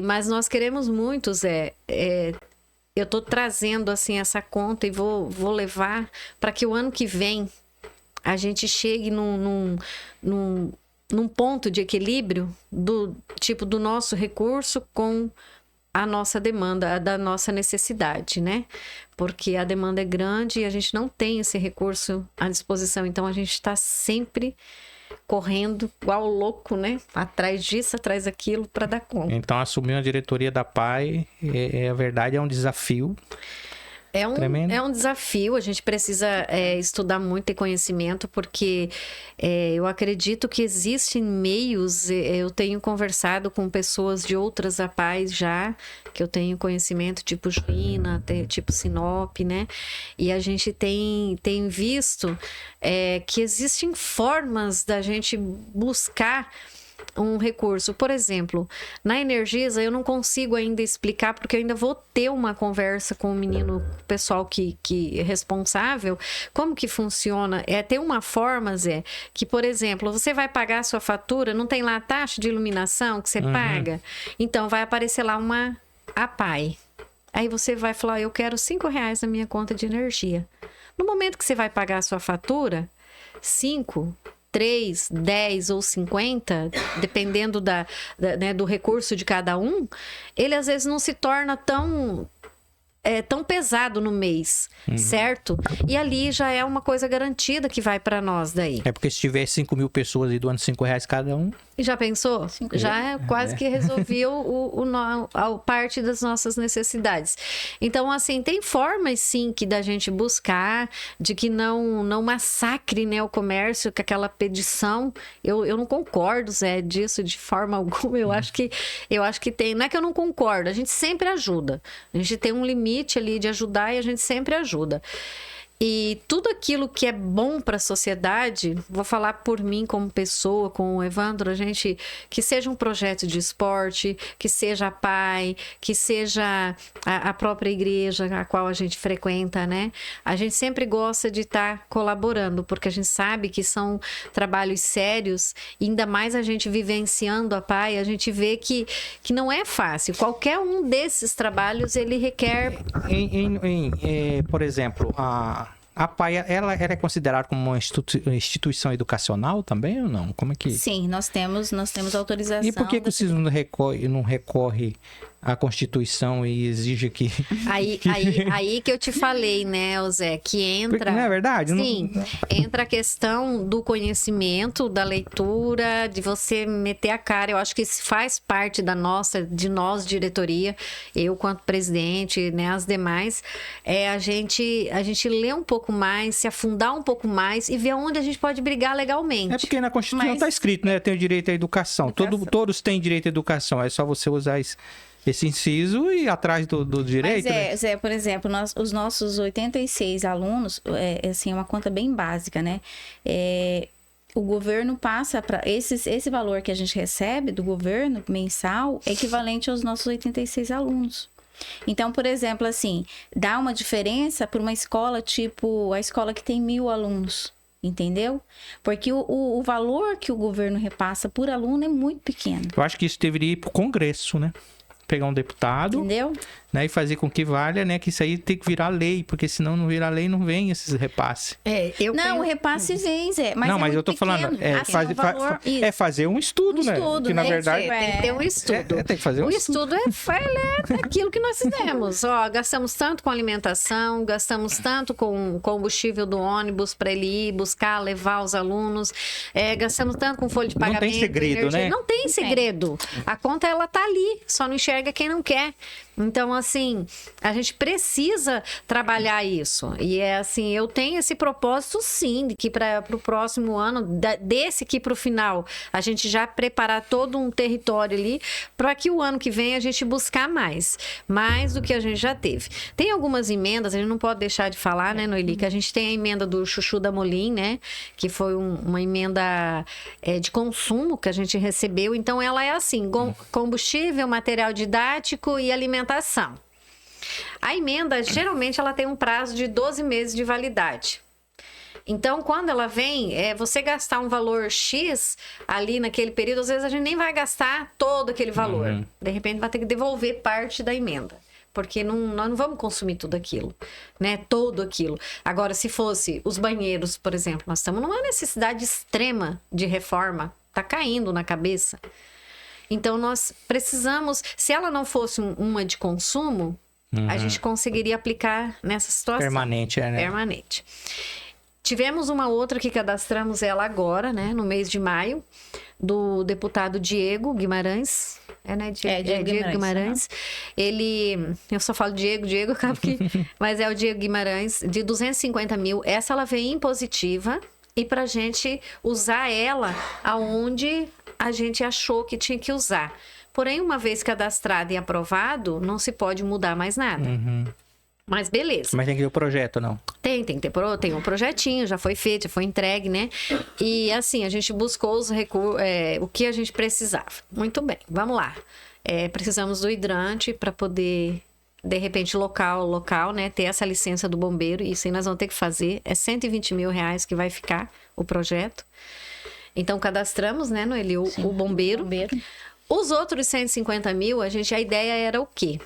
B: mas nós queremos muito, Zé, eu estou trazendo assim essa conta e vou levar para que o ano que vem a gente chegue num ponto de equilíbrio do nosso recurso com a nossa demanda, da nossa necessidade, né? Porque a demanda é grande e a gente não tem esse recurso à disposição. Então, a gente está sempre correndo igual louco, né? Atrás disso, atrás daquilo, para dar conta.
A: Então, assumir a diretoria da APAI, a verdade, é um desafio.
B: É um desafio, a gente precisa estudar muito, ter conhecimento, porque eu acredito que existem meios, eu tenho conversado com pessoas de outras APAIs já, que eu tenho conhecimento, tipo Juína, tipo Sinop, né? E a gente tem visto que existem formas da gente buscar um recurso. Por exemplo, na Energisa eu não consigo ainda explicar, porque eu ainda vou ter uma conversa com o menino, o pessoal que é responsável, como que funciona. Tem uma forma, Zé, que, por exemplo, você vai pagar a sua fatura, não tem lá a taxa de iluminação que você paga? Então, vai aparecer lá uma APAI. Aí você vai falar, eu quero R$5 na minha conta de energia. No momento que você vai pagar a sua fatura, 5, 3, 10 ou 50, dependendo né, do recurso de cada um, ele às vezes não se torna tão pesado no mês, certo? E ali já é uma coisa garantida que vai para nós daí.
A: É porque se tiver 5 mil pessoas e doando R$5 cada um...
B: Já pensou? Já quase que resolveu a parte das nossas necessidades. Então, assim, tem formas, sim, que da gente buscar, de que não massacre, né, o comércio, com aquela petição. Eu não concordo, Zé, disso de forma alguma. Eu acho que tem... Não é que eu não concordo, a gente sempre ajuda. A gente tem um limite limite ali de ajudar e a gente sempre ajuda. E tudo aquilo que é bom para a sociedade, vou falar por mim como pessoa, com o Evandro, a gente, que seja um projeto de esporte, que seja a PAI, que seja a própria igreja a qual a gente frequenta, né? A gente sempre gosta de estar colaborando, porque a gente sabe que são trabalhos sérios, e ainda mais a gente vivenciando a PAI, a gente vê que não é fácil. Qualquer um desses trabalhos, ele requer...
A: Por exemplo, a PAI, ela é considerada como uma instituição educacional também ou não? Como é que...
C: Sim, nós temos autorização.
A: E por que vocês não recorre à Constituição e exige que...
B: Aí que eu te falei, né, Zé, que entra...
A: Não é verdade?
B: Sim, entra a questão do conhecimento, da leitura, de você meter a cara. Eu acho que isso faz parte de nós, diretoria, eu quanto presidente, né, as demais, a gente ler um pouco mais, se afundar um pouco mais e ver onde a gente pode brigar legalmente.
A: É porque na Constituição está escrito, né, tem o direito à educação. Todos têm direito à educação, é só você usar esse inciso e ir atrás do direito.
C: Mas Zé, por exemplo, os nossos 86 alunos, assim, é uma conta bem básica, né? O governo passa para esse valor que a gente recebe do governo mensal é equivalente aos nossos 86 alunos. Então, por exemplo, assim, dá uma diferença para uma escola tipo a escola que tem 1.000 alunos. Entendeu? Porque o valor que o governo repassa por aluno é muito pequeno.
A: Eu acho que isso deveria ir para o Congresso, né? Pegar um deputado,
C: entendeu?
A: Né, e fazer com que valha, né? Que isso aí tem que virar lei, porque senão não virar lei, não vem esses repasses.
C: O repasse vem, Zé. Mas
A: não, mas eu tô falando, fazer um estudo, né? Que na verdade
B: tem que ter um estudo.
A: Tem que fazer um
B: estudo. O estudo é aquilo que nós fizemos. Ó, gastamos tanto com alimentação, gastamos tanto com combustível do ônibus para ele ir buscar, levar os alunos, gastamos tanto com folha de pagamento.
A: Não tem segredo,
B: energia.
A: né?
B: Não tem segredo. A conta, ela tá ali, só não enxerga quem não quer. Então, assim, a gente precisa trabalhar isso. E assim, eu tenho esse propósito, sim, de que para o próximo ano, desse aqui para o final, a gente já preparar todo um território ali, para que o ano que vem a gente buscar mais do que a gente já teve. Tem algumas emendas, a gente não pode deixar de falar, né, Noeli, que a gente tem a emenda do Chuchu da Molim, né, que foi uma emenda de consumo que a gente recebeu. Então, ela é assim, combustível, material didático e alimentação. A emenda, geralmente, ela tem um prazo de 12 meses de validade. Então, quando ela vem, você gastar um valor X ali naquele período, às vezes a gente nem vai gastar todo aquele valor.
A: Uhum.
B: De repente, vai ter que devolver parte da emenda. Porque nós não vamos consumir tudo aquilo, né? Todo aquilo. Agora, se fosse os banheiros, por exemplo, nós estamos numa necessidade extrema de reforma. Tá caindo na cabeça. Então, nós precisamos... Se ela não fosse uma de consumo, a gente conseguiria aplicar nessa situação.
A: Permanente, né?
B: Permanente. Tivemos uma outra que cadastramos ela agora, né? No mês de maio, do deputado Diego Guimarães. Né? Diego Guimarães. Ele... Eu só falo Diego, acabo que... Mas é o Diego Guimarães, de 250 mil. Essa ela veio impositiva e pra gente usar ela aonde a gente achou que tinha que usar. Porém, uma vez cadastrado e aprovado, não se pode mudar mais nada.
A: Uhum.
B: Mas beleza.
A: Mas tem que ter o projeto, não?
B: Tem que ter tem um projetinho, já foi feito, já foi entregue, né? E assim, a gente buscou os recursos, o que a gente precisava. Muito bem, vamos lá. Precisamos do hidrante para poder, de repente, local, né? Ter essa licença do bombeiro. Isso aí nós vamos ter que fazer. É 120 mil reais que vai ficar o projeto. Então, cadastramos, né, Noeli, o bombeiro. Os outros 150 mil, a ideia era o quê?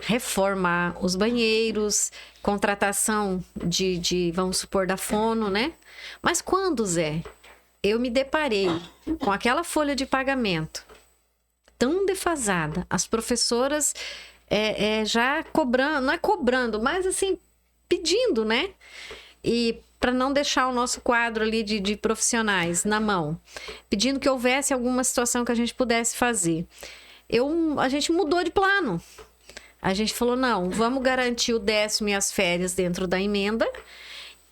B: Reformar os banheiros, contratação de, vamos supor, da fono, né? Mas quando, Zé, eu me deparei com aquela folha de pagamento tão defasada, as professoras já cobrando, não é cobrando, mas assim, pedindo, né? E para não deixar o nosso quadro ali de profissionais na mão, pedindo que houvesse alguma situação que a gente pudesse fazer. A gente mudou de plano. A gente falou, não, vamos garantir o 10º e as férias dentro da emenda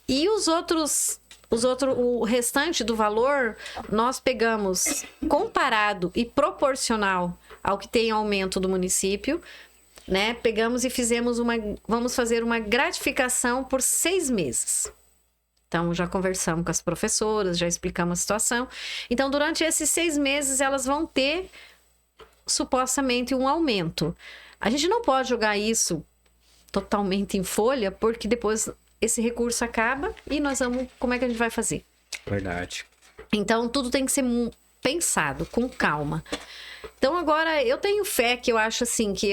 B: e o restante do valor nós pegamos comparado e proporcional ao que tem aumento do município. né? Pegamos e vamos fazer uma gratificação por 6 meses. Então, já conversamos com as professoras, já explicamos a situação. Então, durante esses 6 meses, elas vão ter, supostamente, um aumento. A gente não pode jogar isso totalmente em folha, porque depois esse recurso acaba e como é que a gente vai fazer?
A: Verdade.
B: Então, tudo tem que ser pensado, com calma. Então, agora, eu tenho fé que eu acho assim, que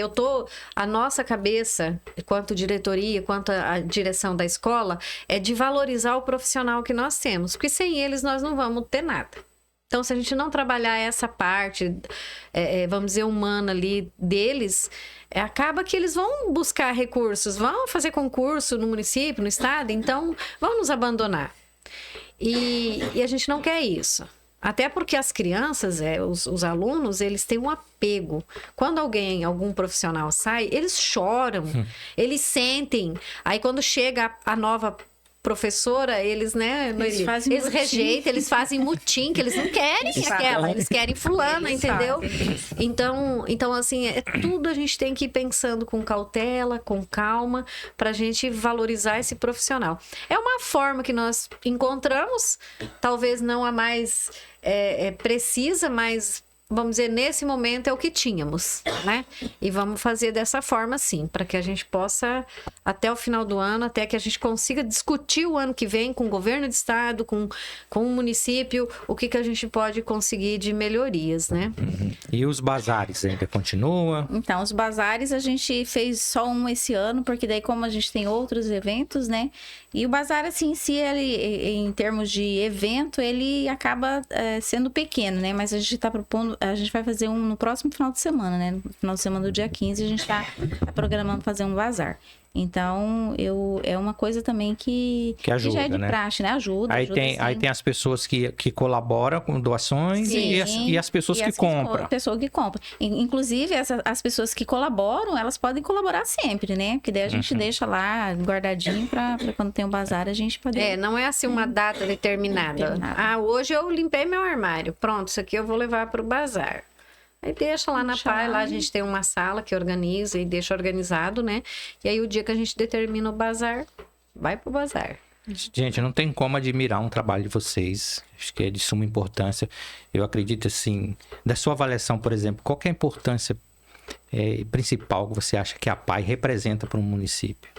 B: a nossa cabeça, quanto diretoria, quanto a direção da escola, é de valorizar o profissional que nós temos, porque sem eles nós não vamos ter nada. Então, se a gente não trabalhar essa parte, vamos dizer, humana ali deles, acaba que eles vão buscar recursos, vão fazer concurso no município, no estado, então vão nos abandonar. E a gente não quer isso. Até porque as crianças, os alunos, eles têm um apego. Quando algum profissional sai, eles choram, eles sentem. Aí quando chega a nova professora, eles, né, eles rejeitam, eles fazem mutim, que eles não querem eles querem fulana, entendeu? Então, assim, tudo a gente tem que ir pensando com cautela, com calma, pra gente valorizar esse profissional. É uma forma que nós encontramos, talvez não a mais precisa, mas vamos dizer, nesse momento é o que tínhamos, né? E vamos fazer dessa forma, sim, para que a gente possa, até o final do ano, até que a gente consiga discutir o ano que vem com o governo de estado, com o município, o que a gente pode conseguir de melhorias, né?
A: E os bazares ainda continua?
C: Então, os bazares a gente fez só um esse ano, porque daí como a gente tem outros eventos, né? E o bazar, assim, em si, ele, em termos de evento, ele acaba sendo pequeno, né? Mas a gente está propondo, a gente vai fazer um no próximo final de semana, né? No final de semana do dia 15, a gente está programando fazer um bazar. Então, é uma coisa também que
A: ajuda,
C: já é de
A: né?
C: praxe, né? Ajuda.
A: Aí tem as pessoas que colaboram com doações e as pessoas que compram.
C: Pessoa que compra. Inclusive, as pessoas que colaboram, elas podem colaborar sempre, né? Porque daí a gente deixa lá guardadinho para quando tem um bazar a gente poder...
B: não é assim uma data determinada. Hoje eu limpei meu armário. Pronto, isso aqui eu vou levar para o bazar. Aí deixa lá na PAI, lá a gente tem uma sala que organiza e deixa organizado, né? E aí o dia que a gente determina o bazar, vai pro bazar.
A: Gente, não tem como admirar um trabalho de vocês. Acho que é de suma importância. Eu acredito, assim, da sua avaliação, por exemplo, qual que é a importância principal que você acha que a PAI representa para um município?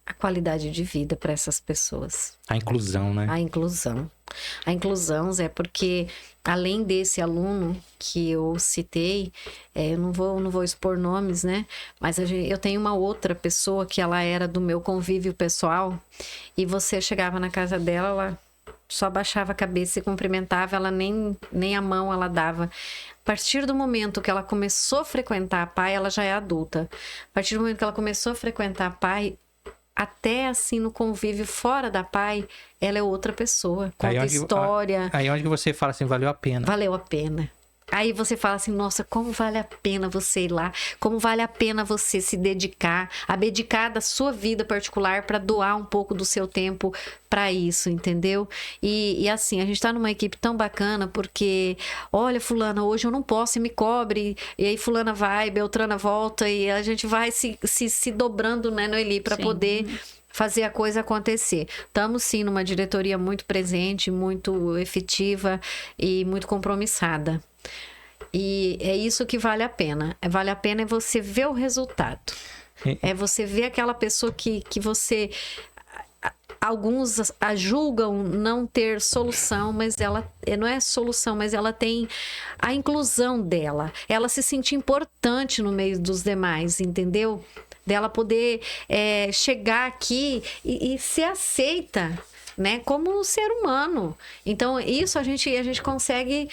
B: A qualidade de vida para essas pessoas.
A: A inclusão, né?
B: A inclusão. A inclusão, Zé, porque além desse aluno que eu citei, eu não vou expor nomes, né? Mas eu tenho uma outra pessoa que ela era do meu convívio pessoal e você chegava na casa dela, ela só baixava a cabeça e cumprimentava, ela nem a mão ela dava. A partir do momento que ela começou a frequentar a PAI, ela já é adulta. A partir do momento que ela começou a frequentar a PAI, até assim no convívio fora da PAI, ela é outra pessoa, conta história.
A: Aí onde que você fala assim, valeu a pena.
B: Valeu a pena. Aí você fala assim, nossa, como vale a pena você ir lá, como vale a pena você se dedicar, abdicar da sua vida particular para doar um pouco do seu tempo para isso, entendeu? E assim, a gente tá numa equipe tão bacana porque, olha, fulana, hoje eu não posso e me cobre, e aí fulana vai, Beltrana volta e a gente vai se dobrando, né, Noeli, para poder fazer a coisa acontecer. Estamos, sim, numa diretoria muito presente, muito efetiva e muito compromissada. E é isso que vale a pena. Vale a pena você ver o resultado. É você ver aquela pessoa que você... Alguns a julgam não ter solução, mas ela não é solução, mas ela tem a inclusão dela. Ela se sente importante no meio dos demais, entendeu? Dela poder chegar aqui e ser aceita, né, como um ser humano. Então, isso a gente consegue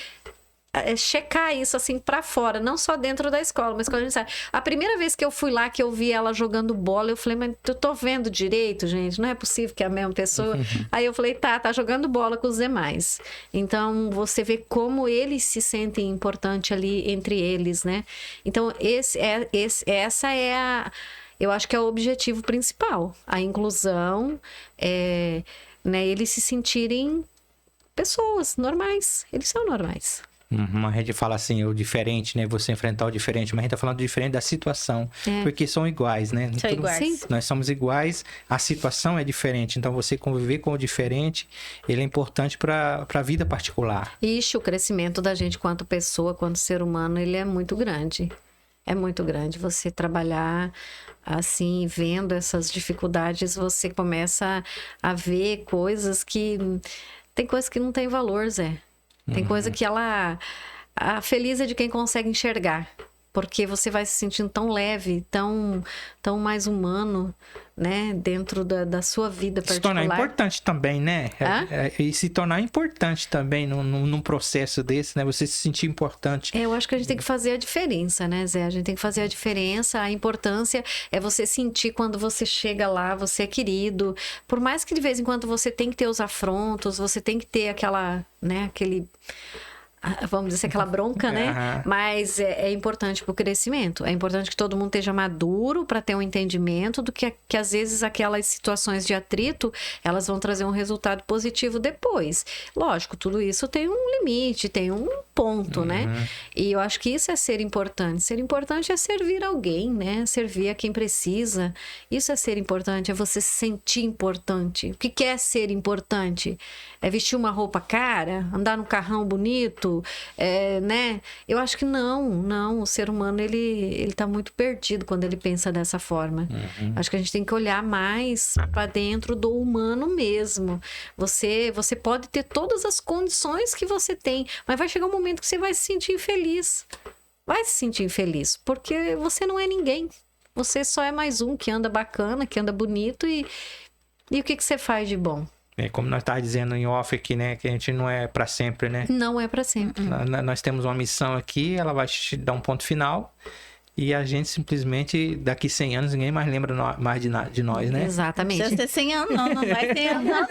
B: checar isso assim pra fora, não só dentro da escola, mas quando a gente sai. A primeira vez que eu fui lá, que eu vi ela jogando bola, eu falei, mas eu tô vendo direito, gente, não é possível que é a mesma pessoa. Aí eu falei, tá jogando bola com os demais. Então, você vê como eles se sentem importantes ali entre eles, né? Então, essa é eu acho que é o objetivo principal, a inclusão, né, eles se sentirem pessoas normais, eles são normais.
A: A gente fala assim, o diferente, né? Você enfrentar o diferente, mas a gente tá falando do diferente da situação. Porque são iguais, né?
C: São iguais.
B: Sim.
A: Nós somos iguais, a situação é diferente. Então, você conviver com o diferente, ele é importante para a vida particular.
B: Ixi, o crescimento da gente quanto pessoa, quanto ser humano, ele é muito grande. É muito grande. Você trabalhar assim, vendo essas dificuldades, você começa a ver coisas que... Tem coisas que não tem valor, Zé. Tem coisa que ela... A feliz é de quem consegue enxergar. Porque você vai se sentindo tão leve, tão mais humano, né? Dentro da sua vida particular.
A: Se tornar importante também, né? E se tornar importante também num processo desse, né? Você se sentir importante.
B: Eu acho que a gente tem que fazer a diferença, né, Zé? A gente tem que fazer a diferença. A importância é você sentir quando você chega lá, você é querido. Por mais que de vez em quando você tem que ter os afrontos, você tem que ter aquela, né? Vamos dizer, aquela bronca, né? Mas é importante para o crescimento. É importante que todo mundo esteja maduro para ter um entendimento do que às vezes aquelas situações de atrito, elas vão trazer um resultado positivo depois. Lógico, tudo isso tem um limite, tem um ponto, né? E eu acho que isso é ser importante. Ser importante é servir alguém, né? Servir a quem precisa. Isso é ser importante, é você se sentir importante. O que é ser importante? É vestir uma roupa cara? Andar num carrão bonito? Né? Eu acho que não. O ser humano, ele tá muito perdido quando ele pensa dessa forma. Acho que a gente tem que olhar mais para dentro do humano mesmo. Você pode ter todas as condições que você tem, mas vai chegar um momento que você vai se sentir infeliz. Vai se sentir infeliz, porque você não é ninguém. Você só é mais um que anda bacana, que anda bonito e o que você faz de bom?
A: Como nós estávamos dizendo em off aqui, né? Que a gente não é para sempre, né?
B: Não é para sempre.
A: Nós temos uma missão aqui, ela vai te dar um ponto final. E a gente simplesmente, daqui 100 anos, ninguém mais lembra mais de nós, né?
B: Exatamente.
C: Não precisa ter 100 anos, não vai ter anos, não.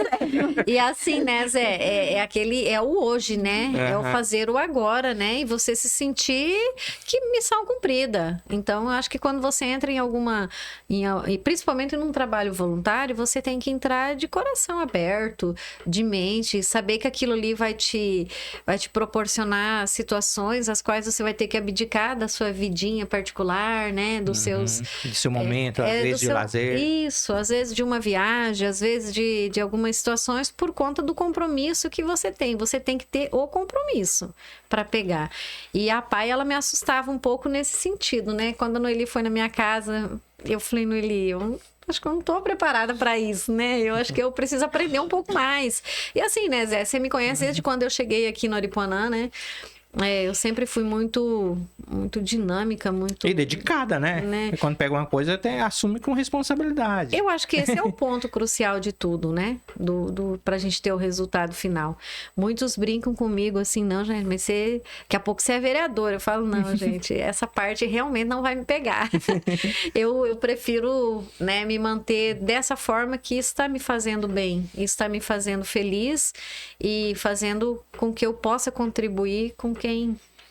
B: E assim, né, Zé? É o hoje, né? É o fazer o agora, né? E você se sentir que missão cumprida. Então, eu acho que quando você entra e principalmente num trabalho voluntário, você tem que entrar de coração aberto, de mente, saber que aquilo ali vai te proporcionar situações às quais você vai ter que abdicar da sua vidinha particular, né? Dos seus...
A: Do seu momento, às vezes de lazer.
B: Isso, às vezes de uma viagem, às vezes de algumas situações por conta do compromisso que você tem. Você tem que ter o compromisso para pegar. E a Pai, ela me assustava um pouco nesse sentido, né? Quando a Noeli foi na minha casa, eu falei, Noeli, eu acho que eu não tô preparada para isso, né? Eu acho que eu preciso aprender um pouco mais. E assim, né, Zé? Você me conhece desde quando eu cheguei aqui no Aripuanã, né? Eu sempre fui muito dinâmica, muito...
A: E dedicada, né? E quando pega uma coisa, até assume com responsabilidade.
B: Eu acho que esse é o ponto crucial de tudo, né? Pra gente ter o resultado final. Muitos brincam comigo assim, não, gente, mas daqui a pouco você é vereador. Eu falo, não, gente, essa parte realmente não vai me pegar. Eu prefiro, né, me manter dessa forma, que isso está me fazendo bem, isso está me fazendo feliz e fazendo com que eu possa contribuir com quem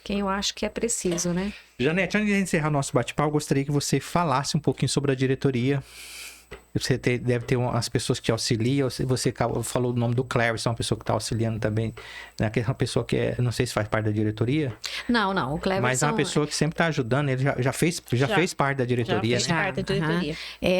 B: eu acho que é preciso, né?
A: Janete, antes de encerrar nosso bate-papo, eu gostaria que você falasse um pouquinho sobre a diretoria. Você deve ter as pessoas que te auxiliam. Você falou o nome do Cleverson, uma pessoa que está auxiliando também. Né? Que é uma pessoa que não sei se faz parte da diretoria.
B: Não, o Cleverson...
A: Mas é uma pessoa que sempre está ajudando. Ele já fez parte da diretoria,
C: já fez parte da diretoria.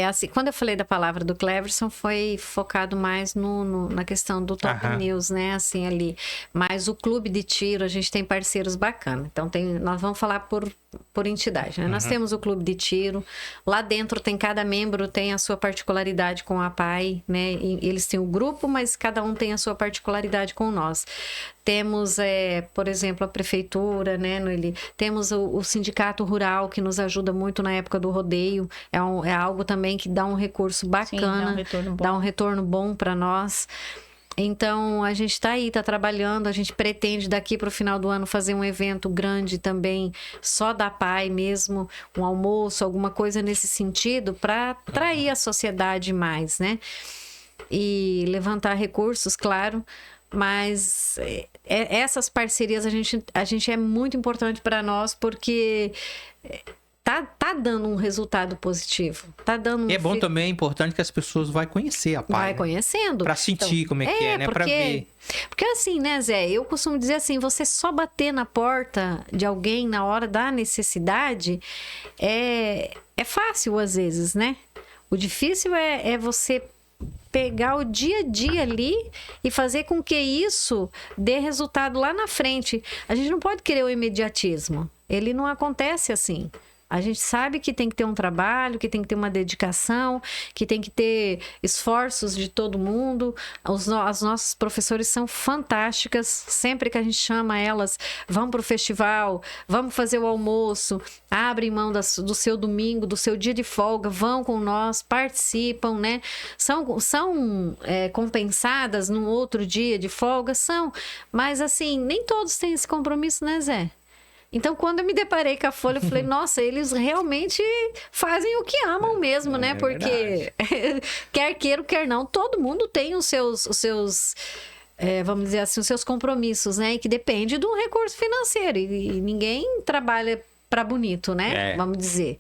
B: Assim, quando eu falei da palavra do Cleverson, foi focado mais na questão do Top News, né? Assim, ali. Mas o clube de tiro, a gente tem parceiros bacanas. Então, nós vamos falar por entidade, né? Nós temos o clube de tiro. Lá dentro cada membro tem a sua particularidade com a PAI, né? E eles têm o grupo, mas cada um tem a sua particularidade com nós. Temos, por exemplo, a prefeitura, né? Temos o sindicato rural, que nos ajuda muito na época do rodeio. É algo também que dá um recurso bacana, dá um retorno bom para nós. Então, a gente está trabalhando, a gente pretende daqui para o final do ano fazer um evento grande também, só da PAI mesmo, um almoço, alguma coisa nesse sentido, para atrair a sociedade mais, né? E levantar recursos, claro, mas essas parcerias a gente é muito importante para nós, porque tá dando um resultado positivo. Tá dando um
A: E é bom também, é importante que as pessoas vão conhecer a PAI.
B: Vai
A: né?
B: conhecendo.
A: Pra sentir como é que é, né? Pra ver.
B: Porque assim, né, Zé? Eu costumo dizer assim, você só bater na porta de alguém na hora da necessidade é fácil às vezes, né? O difícil é você pegar o dia a dia ali e fazer com que isso dê resultado lá na frente. A gente não pode querer o imediatismo. Ele não acontece assim. A gente sabe que tem que ter um trabalho, que tem que ter uma dedicação, que tem que ter esforços de todo mundo. As nossas professores são fantásticas. Sempre que a gente chama elas, vamos para o festival, vamos fazer o almoço, abrem mão do seu domingo, do seu dia de folga, vão com nós, participam, né? São compensadas num outro dia de folga? São. Mas, assim, nem todos têm esse compromisso, né, Zé? Então, quando eu me deparei com a Folha, eu falei, nossa, eles realmente fazem o que amam mesmo, né? Porque, quer queira, quer não, todo mundo tem os seus vamos dizer assim, os seus compromissos, né? E que depende de um recurso financeiro. E ninguém trabalha para bonito, né? Vamos dizer.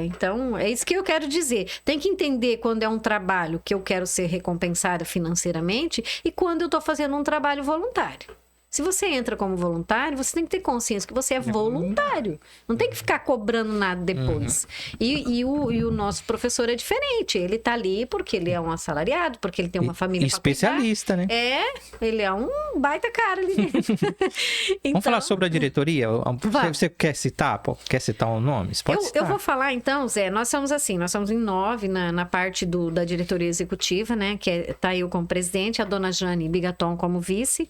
B: Então, é isso que eu quero dizer. Tem que entender quando é um trabalho que eu quero ser recompensada financeiramente e quando eu estou fazendo um trabalho voluntário. Se você entra como voluntário, você tem que ter consciência que você é voluntário. Não tem que ficar cobrando nada depois. E o nosso professor é diferente. Ele tá ali porque ele é um assalariado, porque ele tem uma família
A: especialista, né?
B: Ele é um baita cara ali dentro. Então,
A: vamos falar sobre a diretoria? Você quer citar? Quer citar um nome?
B: Eu vou falar então, Zé. Nós somos em 9 na parte da diretoria executiva, né? Que tá eu como presidente, a dona Jane Bigaton como vice.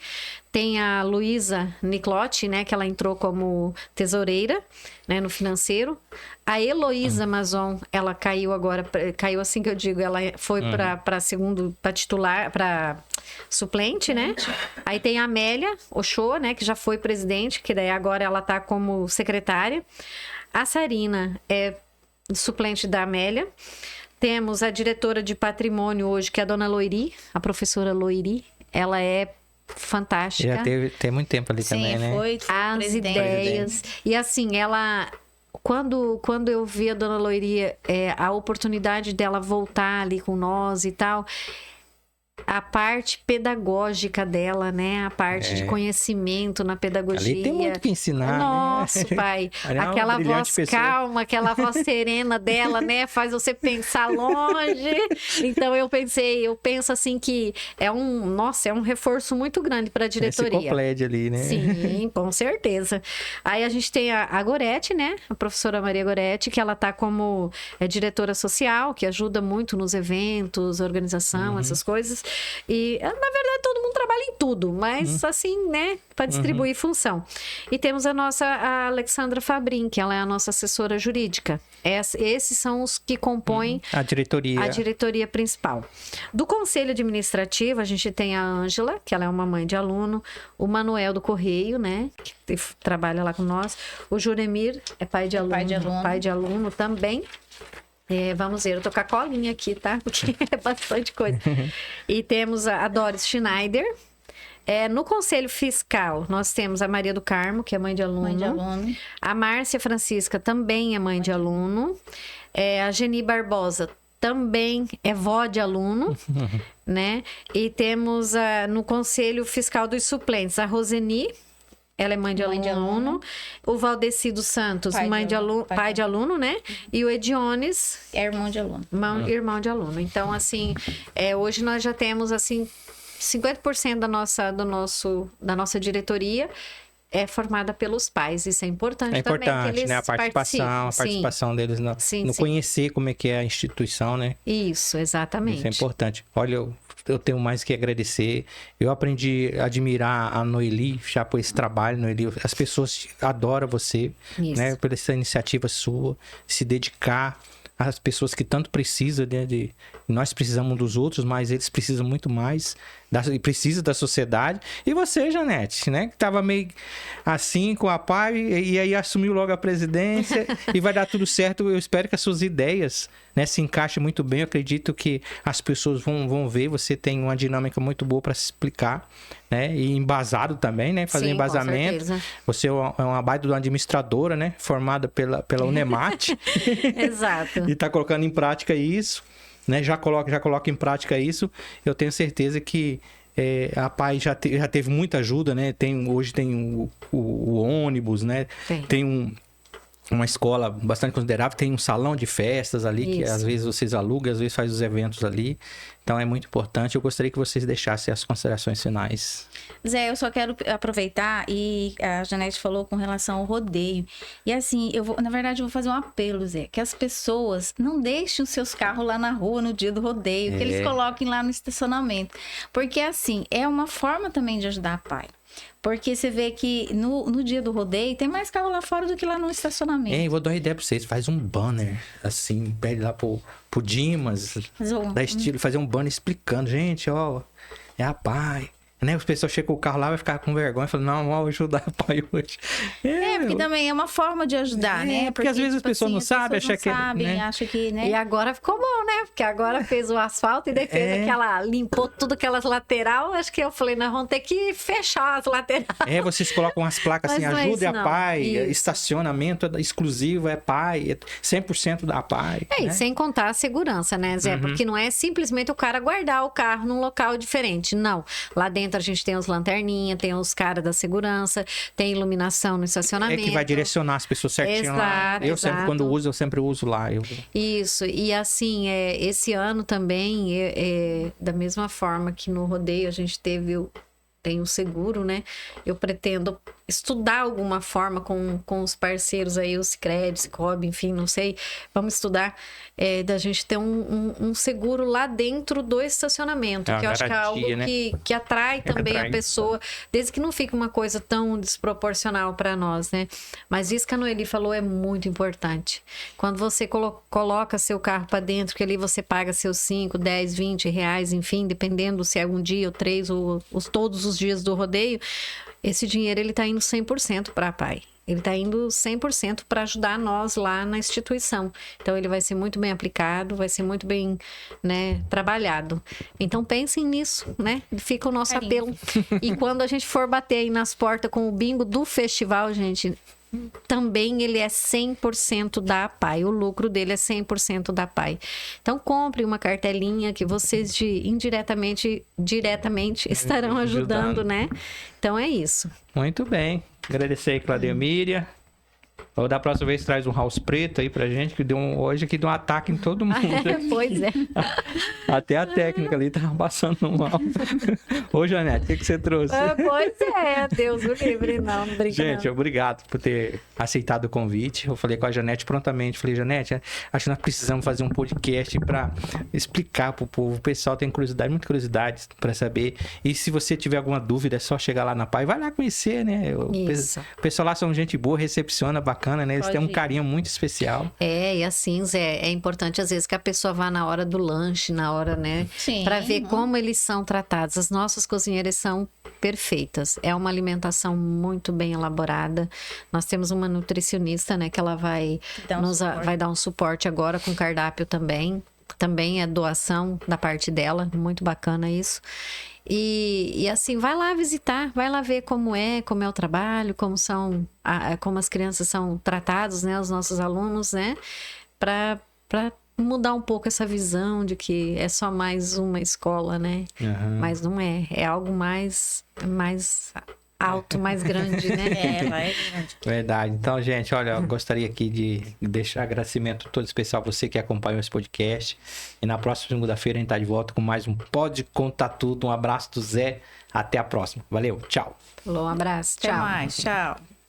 B: Tem a Luísa Niclotti, né, que ela entrou como tesoureira, né, no financeiro. A Heloísa Mazon, ela caiu agora, caiu assim que eu digo, ela foi para titular, para suplente, né? Aí tem a Amélia Ochoa, né, que já foi presidente, que daí agora ela tá como secretária. A Sarina é suplente da Amélia. Temos a diretora de patrimônio hoje, que é a dona Loiri, a professora Loiri. Ela é fantástica.
A: Já tem muito tempo ali também, né?
C: Foi
B: as ideias. E assim, ela... Quando eu vi a dona Loiria, a oportunidade dela voltar ali com nós e tal... A parte pedagógica dela, né? A parte de conhecimento na pedagogia.
A: Ali tem muito que ensinar,
B: Nossa,
A: né?
B: pai.
A: Aquela
B: voz calma, aquela voz serena dela, né? Faz você pensar longe. Então, eu penso assim que é um reforço muito grande para a diretoria.
A: Esse complete ali, né?
B: Sim, com certeza. Aí a gente tem a Goretti, né? A professora Maria Goretti, que ela tá como diretora social, que ajuda muito nos eventos, organização, essas coisas. E, na verdade, todo mundo trabalha em tudo, mas assim, né, para distribuir função. E temos a Alexandra Fabrin, que ela é a nossa assessora jurídica. Esses são os que compõem a diretoria principal. Do Conselho Administrativo, a gente tem a Ângela, que ela é uma mãe de aluno, o Manuel do Correio, né, que trabalha lá com nós, o Juremir é pai de aluno também. Vamos ver, eu tô com a colinha aqui, tá? Porque é bastante coisa. E temos a Doris Schneider. No Conselho Fiscal, nós temos a Maria do Carmo, que é mãe de aluno. A Márcia Francisca também é mãe de aluno. A Geni Barbosa também é vó de aluno, né? E temos no Conselho Fiscal dos Suplentes, a Roseni. Ela é mãe de aluno. O Valdeci dos Santos, pai de aluno, né? E o Ediones...
C: É irmão de aluno.
B: Irmão de aluno. Então, assim, hoje nós já temos, assim, 50% da nossa diretoria é formada pelos pais. Isso é importante também.
A: É importante, né? A participação deles no conhecer como é que é a instituição, né?
B: Isso, exatamente.
A: Isso é importante. Olha, eu tenho mais que agradecer. Eu aprendi a admirar a Noeli já por esse trabalho, Noeli. As pessoas adoram você, né? Por essa iniciativa sua, se dedicar às pessoas que tanto precisam, né? Nós precisamos dos outros, mas eles precisam muito mais, precisa da sociedade. E você, Janete, né? Que tava meio assim com a PAI e aí assumiu logo a presidência e vai dar tudo certo. Eu espero que as suas ideias, né, se encaixem muito bem. Eu acredito que as pessoas vão ver. Você tem uma dinâmica muito boa para se explicar, né? E embasado também, né? Fazer
B: Sim,
A: embasamento.
B: com certeza.
A: Você é uma baita de uma administradora, né? Formada pela Unemate.
B: Exato.
A: E tá colocando em prática isso, né? Já coloca em prática isso. Eu tenho certeza que a PAI já teve muita ajuda, né? Hoje tem o ônibus, né? Tem uma escola bastante considerável, tem um salão de festas ali, que às vezes vocês alugam, às vezes faz os eventos ali. Então é muito importante. Eu gostaria que vocês deixassem as considerações finais.
C: Zé, eu só quero aproveitar e a Janete falou com relação ao rodeio. E assim, na verdade, eu vou fazer um apelo, Zé, que as pessoas não deixem os seus carros lá na rua no dia do rodeio, que eles coloquem lá no estacionamento. Porque assim, é uma forma também de ajudar a PAI. Porque você vê que no dia do rodeio tem mais carro lá fora do que lá no estacionamento.
A: Eu vou dar uma ideia pra vocês. Faz um banner, assim, pede lá pro Dimas, da estilo, fazer um banner explicando. Gente, ó, é a PAI. Né? Os pessoas chegam com o carro lá, vai ficar com vergonha, falando, não, vou ajudar a PAI hoje.
C: Porque também é uma forma de ajudar, né?
A: Porque às vezes as pessoas não sabem,
C: acha que, né?
B: E agora ficou bom, né? Porque agora fez o asfalto e daí fez limpou tudo aquelas lateral. Acho que eu falei, nós vamos ter que fechar as laterais.
A: Vocês colocam umas placas assim, ajuda a PAI, estacionamento exclusivo é PAI, é 100% da PAI.
B: E sem contar a segurança, né, Zé? Porque não é simplesmente o cara guardar o carro num local diferente, não. Lá dentro a gente tem os lanterninhas, tem os caras da segurança, tem iluminação no estacionamento.
A: É que vai direcionar as pessoas certinho lá. Sempre, quando uso, eu sempre uso lá.
B: Isso, e assim, esse ano também, da mesma forma que no rodeio a gente tem o seguro, né? Eu pretendo estudar alguma forma com os parceiros aí, o Sicredi, Cicobi, enfim, não sei. Vamos estudar da gente ter um seguro lá dentro do estacionamento, que eu acho que é algo, né? que atrai também a pessoa, desde que não fique uma coisa tão desproporcional para nós, né? Mas isso que a Noeli falou é muito importante. Quando você coloca seu carro para dentro, que ali você paga seus 5, 10, 20 reais, enfim, dependendo se é um dia ou 3 ou todos os dias do rodeio, esse dinheiro ele tá indo 100% para a PAI. Ele está indo 100% para ajudar nós lá na instituição. Então, ele vai ser muito bem aplicado, vai ser muito bem, né, trabalhado. Então, pensem nisso, né? Fica o nosso apelo. E quando a gente for bater aí nas portas com o bingo do festival, gente, também ele é 100% da PAI. O lucro dele é 100% da PAI. Então, compre uma cartelinha que vocês diretamente estarão ajudando, né? Então, é isso.
A: Muito bem. Agradecer aí, Claudemíria. Ou da próxima vez traz um house preto aí pra gente, que hoje aqui deu um ataque em todo mundo.
B: Pois é.
A: Até a técnica ali tava passando mal. Ô, Janete, o que você trouxe?
B: Pois é, Deus o livre, não brinca.
A: Gente, obrigado por ter aceitado o convite. Eu falei com a Janete prontamente. Falei, Janete, acho que nós precisamos fazer um podcast pra explicar pro povo. O pessoal tem curiosidade, muita curiosidade pra saber. E se você tiver alguma dúvida, é só chegar lá na PAI. Vai lá conhecer, né? O pessoal lá são gente boa, recepciona bacana, né? Eles têm um carinho muito especial.
B: E assim, Zé, é importante às vezes que a pessoa vá na hora do lanche, na hora, né?
C: Sim.
B: Pra ver como eles são tratados. As nossas cozinheiras são perfeitas. É uma alimentação muito bem elaborada. Nós temos uma nutricionista, né? Que ela vai dar um suporte agora com cardápio também. Também é doação da parte dela. Muito bacana isso. E assim, vai lá visitar, vai lá ver como é o trabalho, como as crianças são tratadas, né, os nossos alunos, né, para mudar um pouco essa visão de que é só mais uma escola, né, mas não é algo mais alto, mais grande, né?
C: Vai.
A: Verdade. Então, gente, olha, eu gostaria aqui de deixar agradecimento todo especial a você que acompanhou esse podcast. E na próxima segunda-feira a gente tá de volta com mais um Pode Contar Tudo. Um abraço do Zé. Até a próxima. Valeu. Tchau.
B: Um abraço.
C: Até mais. Tchau.